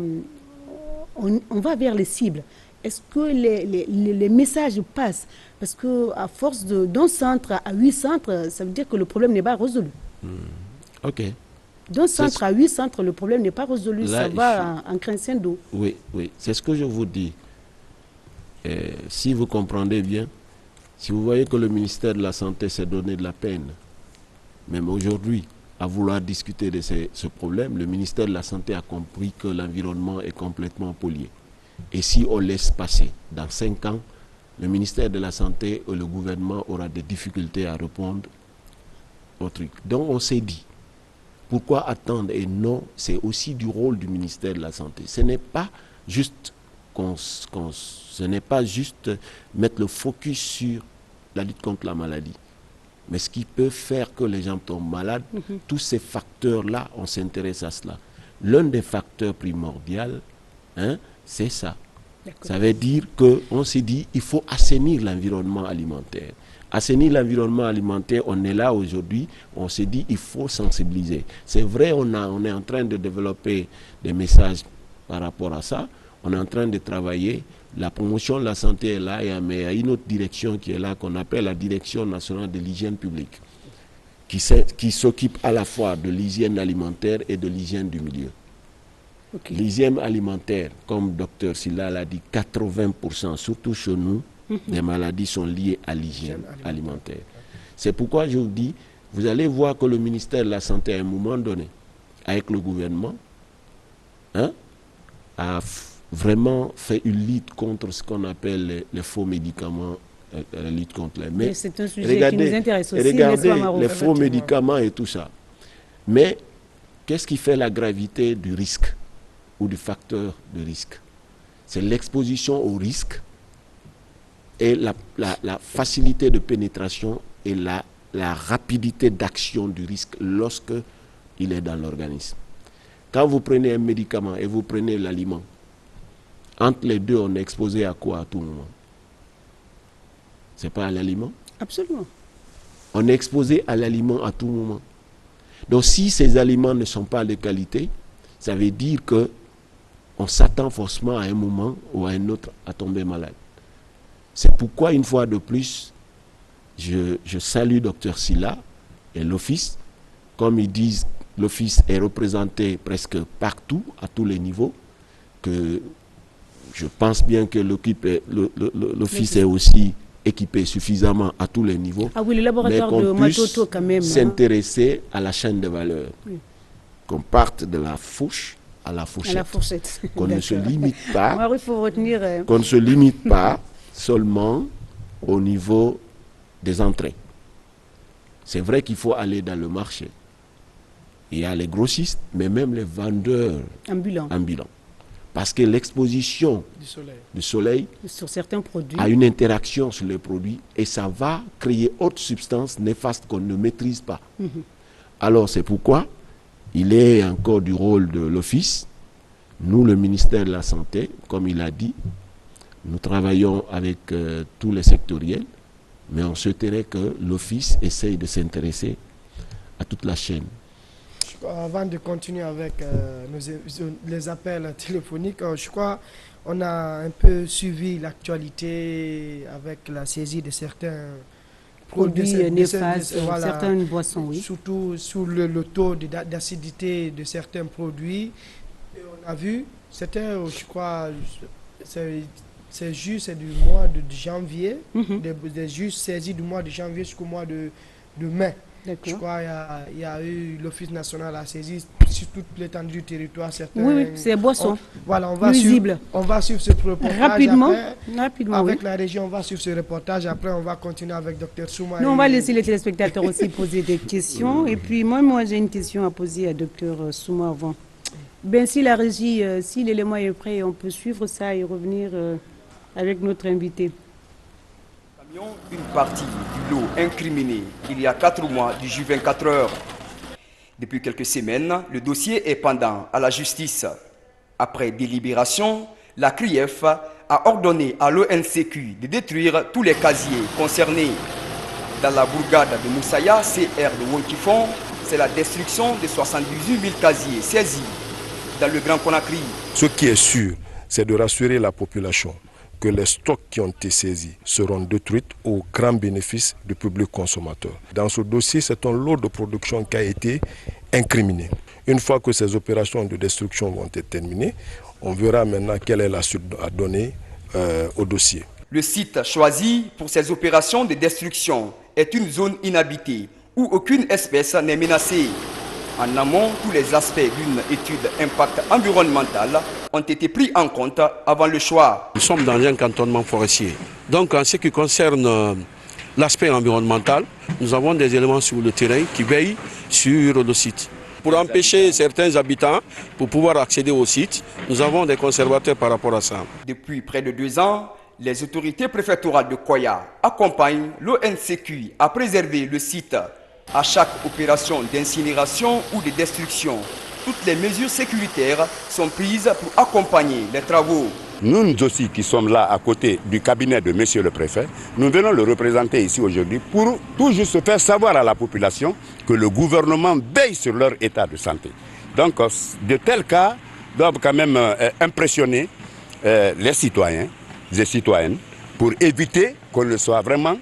On va vers les cibles. Est-ce que les messages passent? Parce qu'à force d'un centre à 8 centres, ça veut dire que le problème n'est pas résolu. Ok. D'un centre à 8 centres, le problème n'est pas résolu. Là, ça va en crescendo. Oui, oui. C'est ce que je vous dis. Si vous comprenez bien, si vous voyez que le ministère de la Santé s'est donné de la peine, même aujourd'hui, à vouloir discuter de ce problème, le ministère de la Santé a compris que l'environnement est complètement pollué. Et si on laisse passer, dans 5 ans, le ministère de la Santé et le gouvernement aura des difficultés à répondre au truc. Donc on s'est dit, pourquoi attendre? Et non, c'est aussi du rôle du ministère de la Santé. Ce n'est pas juste mettre le focus sur la lutte contre la maladie. Mais ce qui peut faire que les gens tombent malades, tous ces facteurs-là, on s'intéresse à cela. L'un des facteurs primordiaux, c'est ça. Ça veut dire qu'on s'est dit il faut assainir l'environnement alimentaire. Assainir l'environnement alimentaire, on est là aujourd'hui, on s'est dit il faut sensibiliser. C'est vrai, on est en train de développer des messages par rapport à ça. On est en train de travailler. La promotion de la santé est là, mais il y a une autre direction qui est là, qu'on appelle la Direction nationale de l'hygiène publique, qui s'occupe à la fois de l'hygiène alimentaire et de l'hygiène du milieu. Okay. L'hygiène alimentaire, comme Dr Sylla l'a dit, 80%, surtout chez nous, les maladies sont liées à l'hygiène alimentaire. C'est pourquoi je vous dis, vous allez voir que le ministère de la Santé, à un moment donné, avec le gouvernement, a vraiment fait une lutte contre ce qu'on appelle les faux médicaments, la lutte contre les... Mais c'est un sujet qui nous intéresse aussi. Regardez les faux médicaments et tout ça. Mais qu'est-ce qui fait la gravité du risque ou du facteur de risque? C'est l'exposition au risque et la facilité de pénétration et la rapidité d'action du risque lorsque il est dans l'organisme. Quand vous prenez un médicament et vous prenez l'aliment, entre les deux, on est exposé à quoi à tout moment? C'est pas à l'aliment? Absolument. On est exposé à l'aliment à tout moment. Donc si ces aliments ne sont pas de qualité, ça veut dire que on s'attend forcément à un moment ou à un autre à tomber malade. C'est pourquoi, une fois de plus, je salue Dr Sylla et l'Office. Comme ils disent, l'Office est représenté presque partout, à tous les niveaux, que je pense bien que l'Office est aussi équipé suffisamment à tous les niveaux. Ah oui, le laboratoire de Matoto quand même. S'intéresser à la chaîne de valeur. Oui. Qu'on parte de la fourche à la fourchette. À la fourchette. Qu'on ne se limite pas. Alors, il faut retenir. Qu'on ne se limite pas seulement au niveau des entrées. C'est vrai qu'il faut aller dans le marché. Il y a les grossistes, mais même les vendeurs ambulants. Parce que l'exposition du soleil sur certains produits a une interaction sur les produits et ça va créer autre substance néfaste qu'on ne maîtrise pas. Alors c'est pourquoi il est encore du rôle de l'Office. Nous, le ministère de la Santé, comme il a dit, nous travaillons avec tous les sectoriels, mais on souhaiterait que l'Office essaye de s'intéresser à toute la chaîne. Avant de continuer avec les appels téléphoniques, je crois qu'on a un peu suivi l'actualité avec la saisie de certains produits néfastes, certaines boissons, oui. Surtout sur le taux d'acidité de certains produits. Et on a vu, c'était, je crois, c'est juste du mois de janvier, des justes saisies du mois de janvier jusqu'au mois de mai. Je crois qu'il y a eu l'Office national à saisir sur toute l'étendue du territoire. Oui, c'est boissons. Voilà, on va suivre ce reportage. Rapidement, avec la région, on va suivre ce reportage. Après, on va continuer avec Dr Souma. Nous, on va laisser les téléspectateurs aussi poser des questions. Et puis, moi j'ai une question à poser à Dr Souma avant. Ben, si la régie, si l'élément est prêt, on peut suivre ça et revenir avec notre invité. Une partie du lot incriminé il y a 4 mois du juge 24 heures. Depuis quelques semaines, le dossier est pendant à la justice. Après délibération, la CRIEF a ordonné à l'ONCQ de détruire tous les casiers concernés. Dans la bourgade de Moussaya, CR de Wonkifon, c'est la destruction de 78 000 casiers saisis dans le Grand Conakry. Ce qui est sûr, c'est de rassurer la population que les stocks qui ont été saisis seront détruits au grand bénéfice du public consommateur. Dans ce dossier, c'est un lot de production qui a été incriminé. Une fois que ces opérations de destruction vont être terminées, on verra maintenant quelle est la suite à donner au dossier. Le site choisi pour ces opérations de destruction est une zone inhabitée où aucune espèce n'est menacée. En amont, tous les aspects d'une étude impact environnemental ont été pris en compte avant le choix. Nous sommes dans un cantonnement forestier. Donc en ce qui concerne l'aspect environnemental, nous avons des éléments sur le terrain qui veillent sur le site. Pour empêcher certains habitants pour pouvoir accéder au site, nous avons des conservateurs par rapport à ça. Depuis près de 2 ans, les autorités préfectorales de Koya accompagnent l'ONCQ à préserver le site. À chaque opération d'incinération ou de destruction, toutes les mesures sécuritaires sont prises pour accompagner les travaux. Nous aussi qui sommes là à côté du cabinet de monsieur le préfet, nous venons le représenter ici aujourd'hui pour tout juste faire savoir à la population que le gouvernement veille sur leur état de santé. Donc de tels cas doivent quand même impressionner les citoyens et citoyennes pour éviter qu'on ne soit vraiment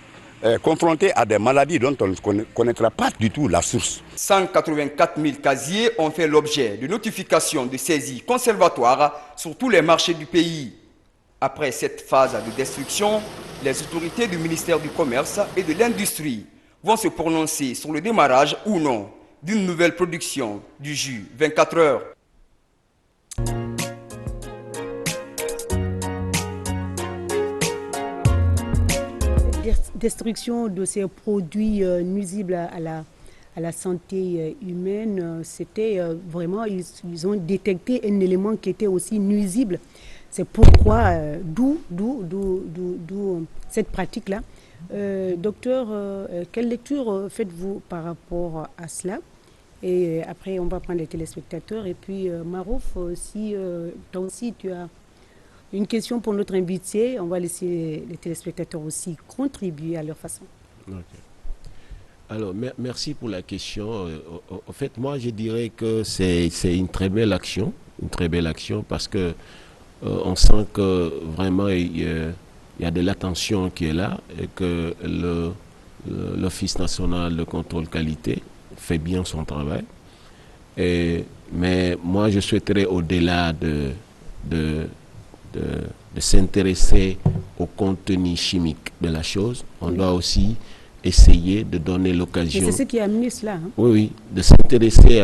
confronté à des maladies dont on ne connaîtra pas du tout la source. 184 000 casiers ont fait l'objet de notifications de saisie conservatoire sur tous les marchés du pays. Après cette phase de destruction, les autorités du ministère du Commerce et de l'Industrie vont se prononcer sur le démarrage ou non d'une nouvelle production du jus 24 heures. Destruction de ces produits nuisibles à la santé humaine, c'était vraiment, ils ont détecté un élément qui était aussi nuisible. C'est pourquoi, d'où cette pratique-là. Docteur, quelle lecture faites-vous par rapport à cela? Et après, on va prendre les téléspectateurs. Et puis, Marouf, si toi aussi tu as une question pour notre invité, on va laisser les téléspectateurs aussi contribuer à leur façon. Okay. Alors, merci pour la question. En fait, moi, je dirais que c'est une très belle action, parce que on sent que vraiment il y a de l'attention qui est là et que l'Office national de contrôle qualité fait bien son travail. Mais moi, je souhaiterais au-delà de s'intéresser au contenu chimique de la chose, on doit aussi essayer de donner l'occasion... C'est ce qui a amené cela. Hein? Oui, de s'intéresser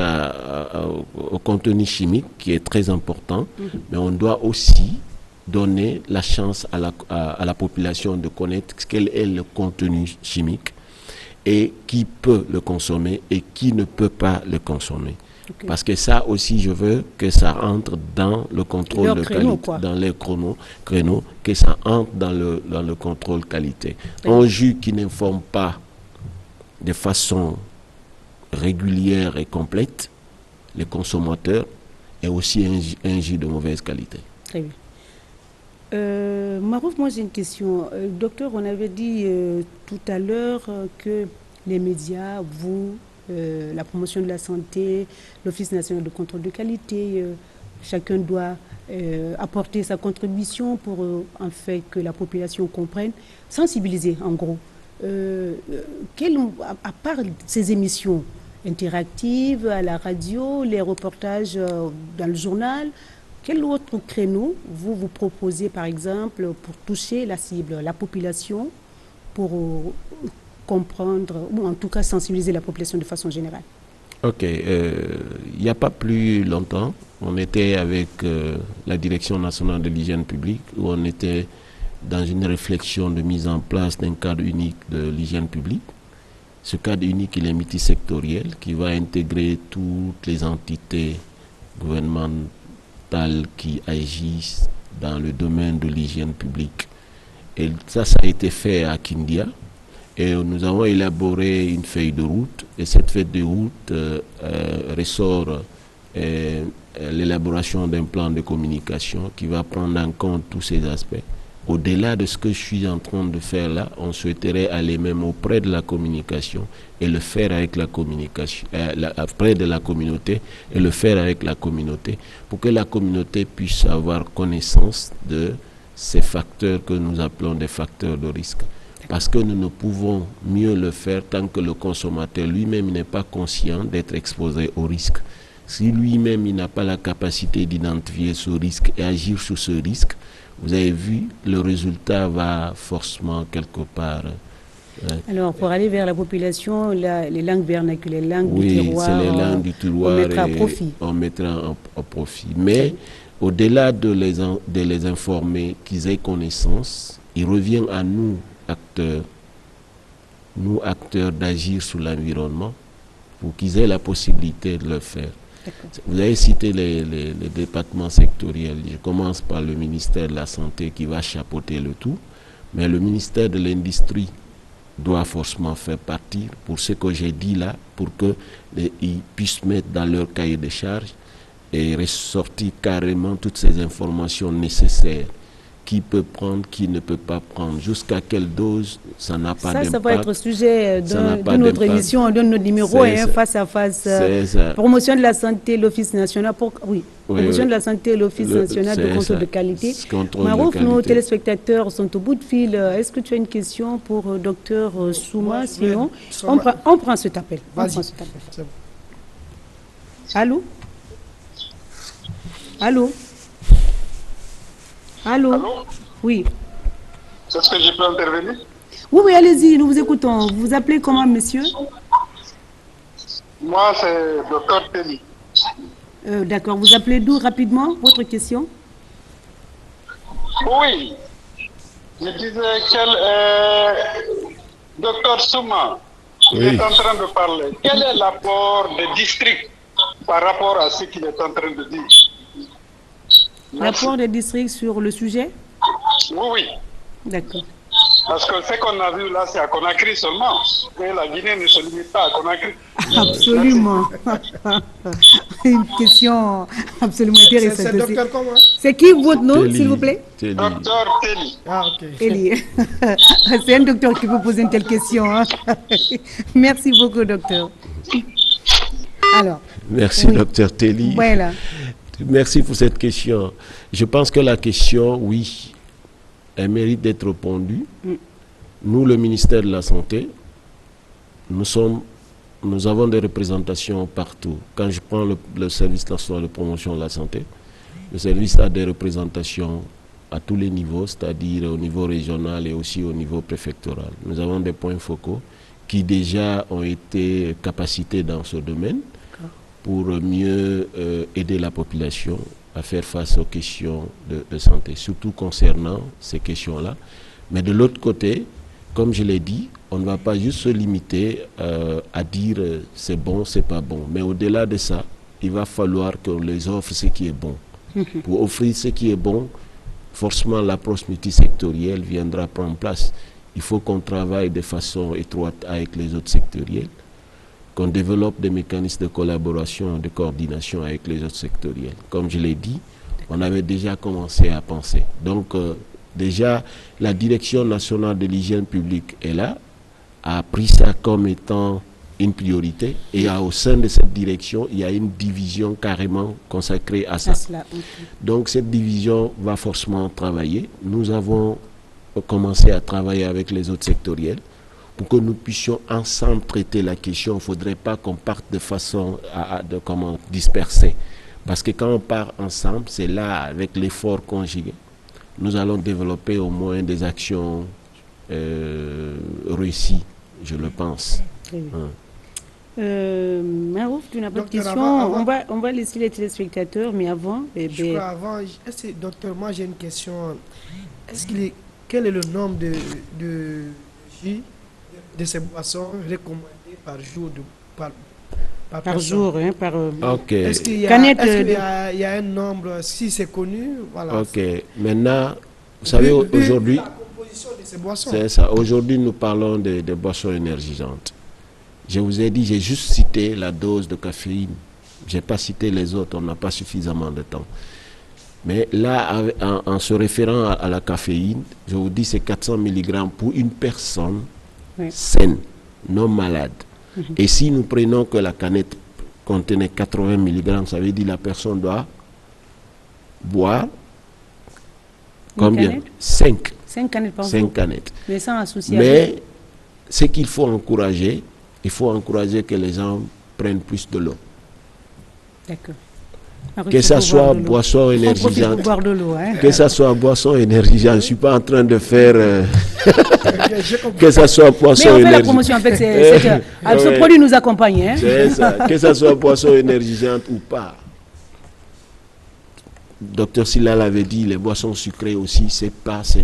au contenu chimique qui est très important, mais on doit aussi donner la chance à la population de connaître quel est le contenu chimique et qui peut le consommer et qui ne peut pas le consommer. Okay. Parce que ça aussi, je veux que ça entre dans le contrôle de qualité, dans les créneaux, que ça entre dans le contrôle qualité. Oui. Un jus qui n'informe pas de façon régulière et complète les consommateurs est aussi un jus de mauvaise qualité. Très bien. Marouf, moi j'ai une question. Docteur, on avait dit tout à l'heure que les médias, la promotion de la santé, l'Office national de contrôle de qualité, chacun doit apporter sa contribution pour en fait que la population comprenne, sensibiliser en gros. À part ces émissions interactives à la radio, les reportages dans le journal, quel autre créneau vous proposez par exemple pour toucher la cible, la population, pour comprendre, ou en tout cas sensibiliser la population de façon générale? Ok, il n'y a pas plus longtemps, on était avec la Direction nationale de l'hygiène publique, où on était dans une réflexion de mise en place d'un cadre unique de l'hygiène publique. Ce cadre unique, il est multisectoriel, qui va intégrer toutes les entités gouvernementales qui agissent dans le domaine de l'hygiène publique. Et ça a été fait à Kindia. Et nous avons élaboré une feuille de route, et cette feuille de route ressort l'élaboration d'un plan de communication qui va prendre en compte tous ces aspects. Au-delà de ce que je suis en train de faire là, on souhaiterait aller même auprès de la communication et le faire avec la communication, auprès de la communauté et le faire avec la communauté, pour que la communauté puisse avoir connaissance de ces facteurs que nous appelons des facteurs de risque. Parce que nous ne pouvons mieux le faire tant que le consommateur lui-même n'est pas conscient d'être exposé au risque. Si lui-même il n'a pas la capacité d'identifier ce risque et agir sur ce risque, vous avez vu, le résultat va forcément quelque part Ouais. Alors, pour aller vers la population, les langues vernaculaires, les langues du Oui, terroir, c'est les langues du terroir. on mettra à profit. On mettra en profit. Mais au-delà de les informer, qu'ils aient connaissance, il revient à nous, acteurs, d'agir sur l'environnement pour qu'ils aient la possibilité de le faire. Vous avez cité les départements sectoriels. Je commence par le ministère de la Santé qui va chapeauter le tout, mais le ministère de l'Industrie doit forcément faire partie pour ce que j'ai dit là, pour qu'ils puissent mettre dans leur cahier de charges et ressortir carrément toutes ces informations nécessaires. Qui peut prendre, qui ne peut pas prendre, jusqu'à quelle dose, ça n'a pas d'impact. Ça va être sujet de notre émission, de notre numéro face à face. Promotion de la santé, l'Office national. Promotion de la santé, l'Office national de contrôle de qualité. Marouf, nos téléspectateurs sont au bout de fil. Est-ce que tu as une question pour Dr Souma? Sinon, on prend cet appel. Allô? Allô? Allô? Allô? Oui. Est-ce que je peux intervenir? Oui, allez-y, nous vous écoutons. Vous vous appelez comment, monsieur? Moi, c'est Dr Telly. D'accord. Vous appelez d'où rapidement? Votre question? Oui. Je disais Dr Souma, il est en train de parler. Quel est l'apport des districts par rapport à ce qu'il est en train de dire? L'apport des districts sur le sujet? Oui. D'accord. Parce que ce qu'on a vu là, c'est à Conakry seulement. Et la Guinée ne se limite pas à Conakry. Absolument. Une question absolument intéressante. C'est docteur comment? C'est qui votre nom, s'il vous plaît? Docteur Telly. Ah, ok. Telly. C'est un docteur qui peut poser une telle question. Hein. Merci beaucoup, docteur. Alors. Merci, docteur Telly. Voilà. Merci pour cette question. Je pense que la question, oui, elle mérite d'être répondue. Nous, le ministère de la Santé, nous avons des représentations partout. Quand je prends le service national de promotion de la santé, le service a des représentations à tous les niveaux, c'est-à-dire au niveau régional et aussi au niveau préfectoral. Nous avons des points focaux qui déjà ont été capacités dans ce domaine pour mieux aider la population à faire face aux questions de santé, surtout concernant ces questions-là. Mais de l'autre côté, comme je l'ai dit, on ne va pas juste se limiter à dire c'est bon, c'est pas bon. Mais au-delà de ça, il va falloir qu'on les offre ce qui est bon. Pour offrir ce qui est bon, forcément l'approche multisectorielle viendra prendre place. Il faut qu'on travaille de façon étroite avec les autres sectoriels, qu'on développe des mécanismes de collaboration, de coordination avec les autres sectoriels. Comme je l'ai dit, on avait déjà commencé à penser. Donc, déjà, la Direction nationale de l'hygiène publique est là, a pris ça comme étant une priorité, et au sein de cette direction, il y a une division carrément consacrée à ça. Donc, cette division va forcément travailler. Nous avons commencé à travailler avec les autres sectoriels pour que nous puissions ensemble traiter la question. Il ne faudrait pas qu'on parte de façon dispersée. Parce que quand on part ensemble, c'est là, avec l'effort conjugué, nous allons développer au moins des actions réussies, je le pense. Marouf, tu n'as pas de question. On va laisser les téléspectateurs, mais avant... Je crois avant, docteur, moi j'ai une question. Quel est le nombre de jus de ces boissons recommandées par jour par jour, hein, par Est-ce qu'il y a un nombre, si c'est connu, voilà. Ok, maintenant, vous savez, aujourd'hui, la composition de ces boissons. C'est ça. Aujourd'hui, nous parlons de boissons énergisantes. Je vous ai dit, j'ai juste cité la dose de caféine. Je n'ai pas cité les autres, on n'a pas suffisamment de temps. Mais là, en se référant à la caféine, je vous dis, c'est 400 mg pour une personne saine, non malade. Et si nous prenons que la canette contenait 80 mg, ça veut dire que la personne doit boire combien? 5 canettes par jour. 5 canettes. Mais sans associer. Mais ce qu'il faut encourager, il faut encourager que les gens prennent plus de l'eau. D'accord. Que ça soit boisson énergisante. Boire de l'eau, hein. Que ça soit boisson énergisante. Je ne suis pas en train de faire Que ça soit poisson Mais on fait la énergisant. promotion avec ce produit nous accompagne. Hein? C'est ça. Que ça soit poisson énergisante ou pas. Docteur Silla l'avait dit, les boissons sucrées aussi, c'est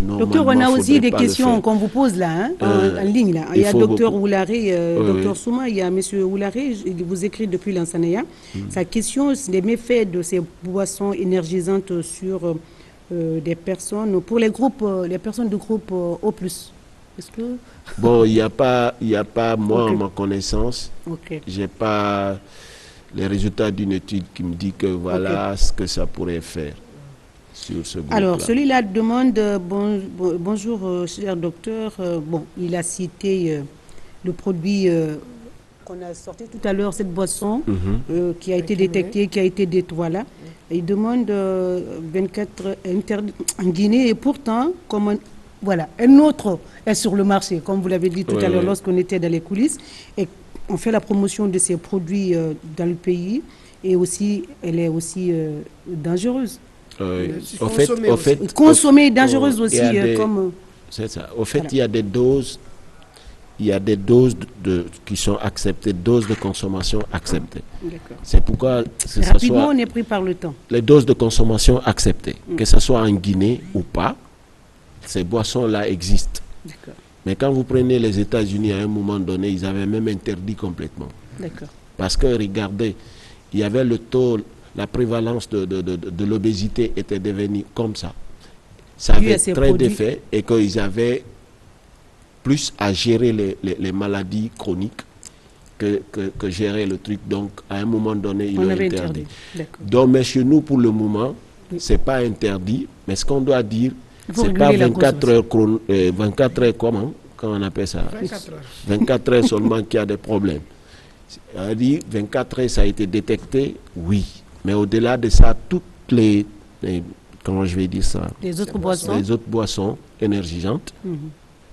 normal. Docteur, on a aussi des questions qu'on vous pose là, en ligne. Là. Il y a docteur Oularé, docteur Souma, il y a monsieur Oularé, il vous écrit depuis l'Ansanaya. Sa question, c'est les méfaits de ces boissons énergisantes sur des personnes, pour les personnes du groupe O+. Est-ce que... Bon, il n'y a pas, moi, à ma connaissance, j'ai pas les résultats d'une étude qui me dit que voilà ce que ça pourrait faire sur ce groupe-là. Alors, celui-là demande, bonjour, cher docteur, il a cité le produit qu'on a sorti tout à l'heure, cette boisson qui a été détectée, qui a été détoilée. Il demande 24 interdits en Guinée et pourtant, un autre est sur le marché, comme vous l'avez dit tout à l'heure lorsqu'on était dans les coulisses. Et on fait la promotion de ces produits dans le pays et aussi, elle est aussi dangereuse. Consommée dangereuse aussi. C'est ça. Au fait, il y a des doses. Il y a des doses qui sont acceptées, doses de consommation acceptées. C'est pourquoi... Rapidement, on est pris par le temps. Les doses de consommation acceptées, que ce soit en Guinée ou pas, ces boissons-là existent. Mais quand vous prenez les États-Unis, à un moment donné, ils avaient même interdit complètement. Parce que, regardez, il y avait le taux, la prévalence de l'obésité était devenue comme ça. Ça avait très d'effets et qu'ils avaient plus à gérer les maladies chroniques que gérer le truc. Donc, à un moment donné, ils l'ont interdit. Donc, mais chez nous, pour le moment, c'est pas interdit. Mais ce qu'on doit dire, c'est pas 24 heures, 24 heures comment on appelle ça 24 heures seulement qu'il y a des problèmes. C'est-à-dire, 24 heures, ça a été détecté, oui. Mais au-delà de ça, toutes comment je vais dire ça, les autres boissons énergisantes,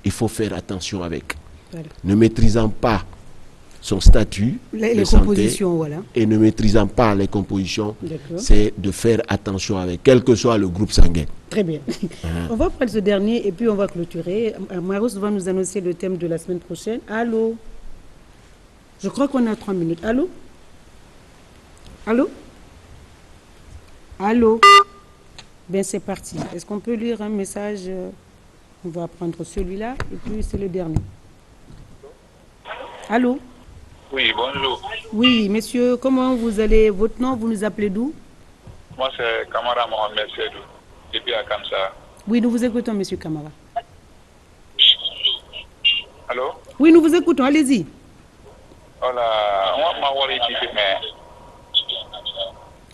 il faut faire attention avec. Ne maîtrisant pas son statut les de compositions, santé, et ne maîtrisant pas les compositions, c'est de faire attention avec, quel que soit le groupe sanguin. Très bien. On va prendre ce dernier et puis on va clôturer. Marousse va nous annoncer le thème de la semaine prochaine. Allô? Je crois qu'on a 3 minutes. Allô? Allô? Allô? Bien, c'est parti. Est-ce qu'on peut lire un message? On va prendre celui-là et puis c'est le dernier. Allô? Oui, bonjour. Oui, monsieur, comment vous allez? Votre nom, vous nous appelez d'où? Moi, c'est Kamara Mohamed Sedou, depuis à Kamsa. Oui, nous vous écoutons, monsieur Kamara. Allô? Oui, nous vous écoutons, allez-y. Voilà, moi, ma wari tifi, mais...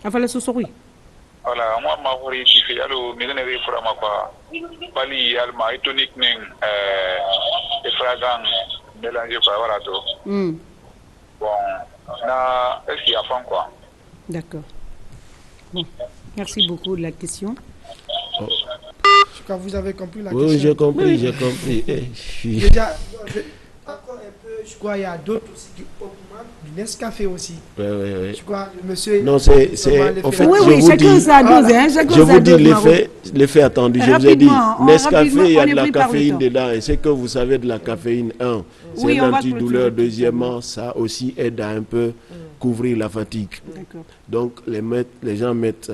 Afala Sosori. Voilà, moi, ma wari tifi, alors, mais je n'ai pas vraiment quoi. Bali, alma, étonique, et fragant, mélangé, voilà, tout. Bon, est-ce qu'il y a faim, quoi? D'accord. Bon, merci beaucoup de la question. Je crois que vous avez compris la question. Oui, j'ai compris, j'ai compris. Déjà, encore un peu, je crois qu'il y a d'autres aussi qui augmentent du Nescafé aussi. Oui. Je crois, monsieur... Non, c'est en fait, oui, chacun sa dose, hein, chacun je sa vous dose, dis l'effet attendu. Je vous ai dit, Nescafé, il y a de la caféine dedans. dedans. Et c'est que vous savez de la caféine, c'est un antidouleur. Deuxièmement, ça aussi aide à un peu couvrir la fatigue. Donc, les gens mettent...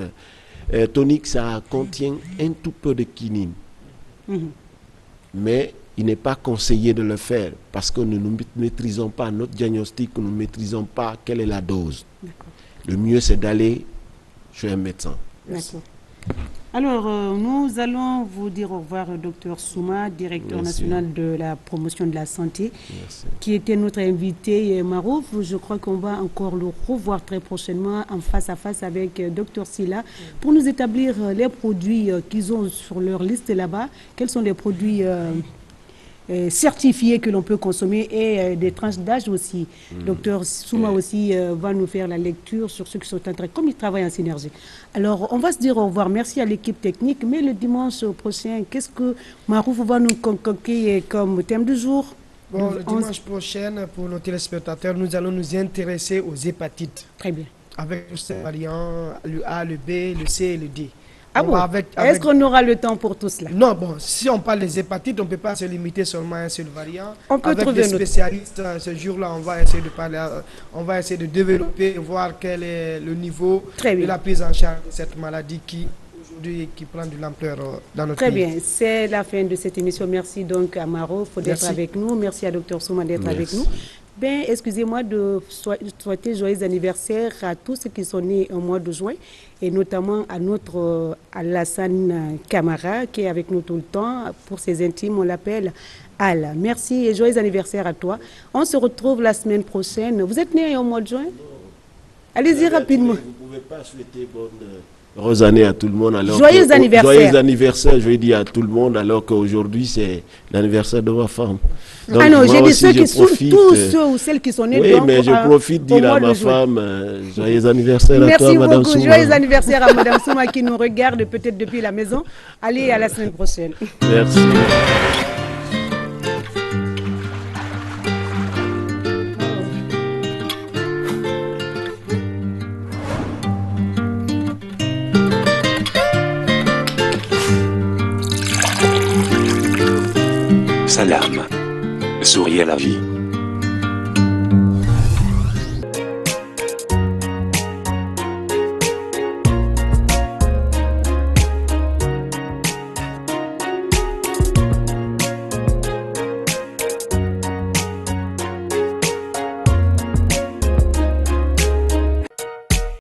tonique, ça contient un tout peu de quinine. Mais il n'est pas conseillé de le faire parce que nous ne maîtrisons pas notre diagnostic, nous ne maîtrisons pas quelle est la dose. Le mieux, c'est d'aller chez un médecin. D'accord. Alors, nous allons vous dire au revoir, docteur Souma, directeur national de la promotion de la santé, qui était notre invité, Marouf. Je crois qu'on va encore le revoir très prochainement en face à face avec docteur Silla pour nous établir les produits qu'ils ont sur leur liste là-bas. Quels sont les produits certifiés que l'on peut consommer et des tranches d'âge aussi. Docteur Souma aussi va nous faire la lecture sur ceux qui sont en train, comme ils travaillent en synergie. Alors, on va se dire au revoir. Merci à l'équipe technique. Mais le dimanche prochain, qu'est-ce que Marouf va nous concocter comme thème du jour? Bon, le dimanche prochain, pour nos téléspectateurs, nous allons nous intéresser aux hépatites. Très bien. Avec les variants, le A, le B, le C et le D. Ah bon? Est-ce qu'on aura le temps pour tout cela? Non, bon, si on parle des hépatites, on ne peut pas se limiter seulement à un seul variant. On peut avec des spécialistes, ce jour-là, on va essayer de parler, on va essayer de développer et voir quel est le niveau de la prise en charge de cette maladie qui prend de l'ampleur dans notre pays. Très bien, c'est la fin de cette émission. Merci donc à Maro d'être avec nous. Merci à Dr Souma d'être avec nous. Ben, excusez-moi de souhaiter joyeux anniversaire à tous ceux qui sont nés au mois de juin et notamment à notre Alassane Camara qui est avec nous tout le temps. Pour ses intimes, on l'appelle Al. Merci et joyeux anniversaire à toi. On se retrouve la semaine prochaine. Vous êtes né au mois de juin? Allez-y rapidement. Vous ne pouvez pas souhaiter heureuse année à tout le monde. Alors joyeux anniversaire. Joyeux anniversaire, je vais dire à tout le monde, alors qu'aujourd'hui, c'est l'anniversaire de ma femme. Donc, ah non, j'ai dit ceux qui sont tous ceux ou celles qui sont nés. Oui, mais je profite de dire à ma femme, joyeux anniversaire à toi, Madame Souma. Merci beaucoup, joyeux anniversaire à Madame Souma qui nous regarde peut-être depuis la maison. Allez, à la semaine prochaine. Merci. Salam. Souriez à la vie.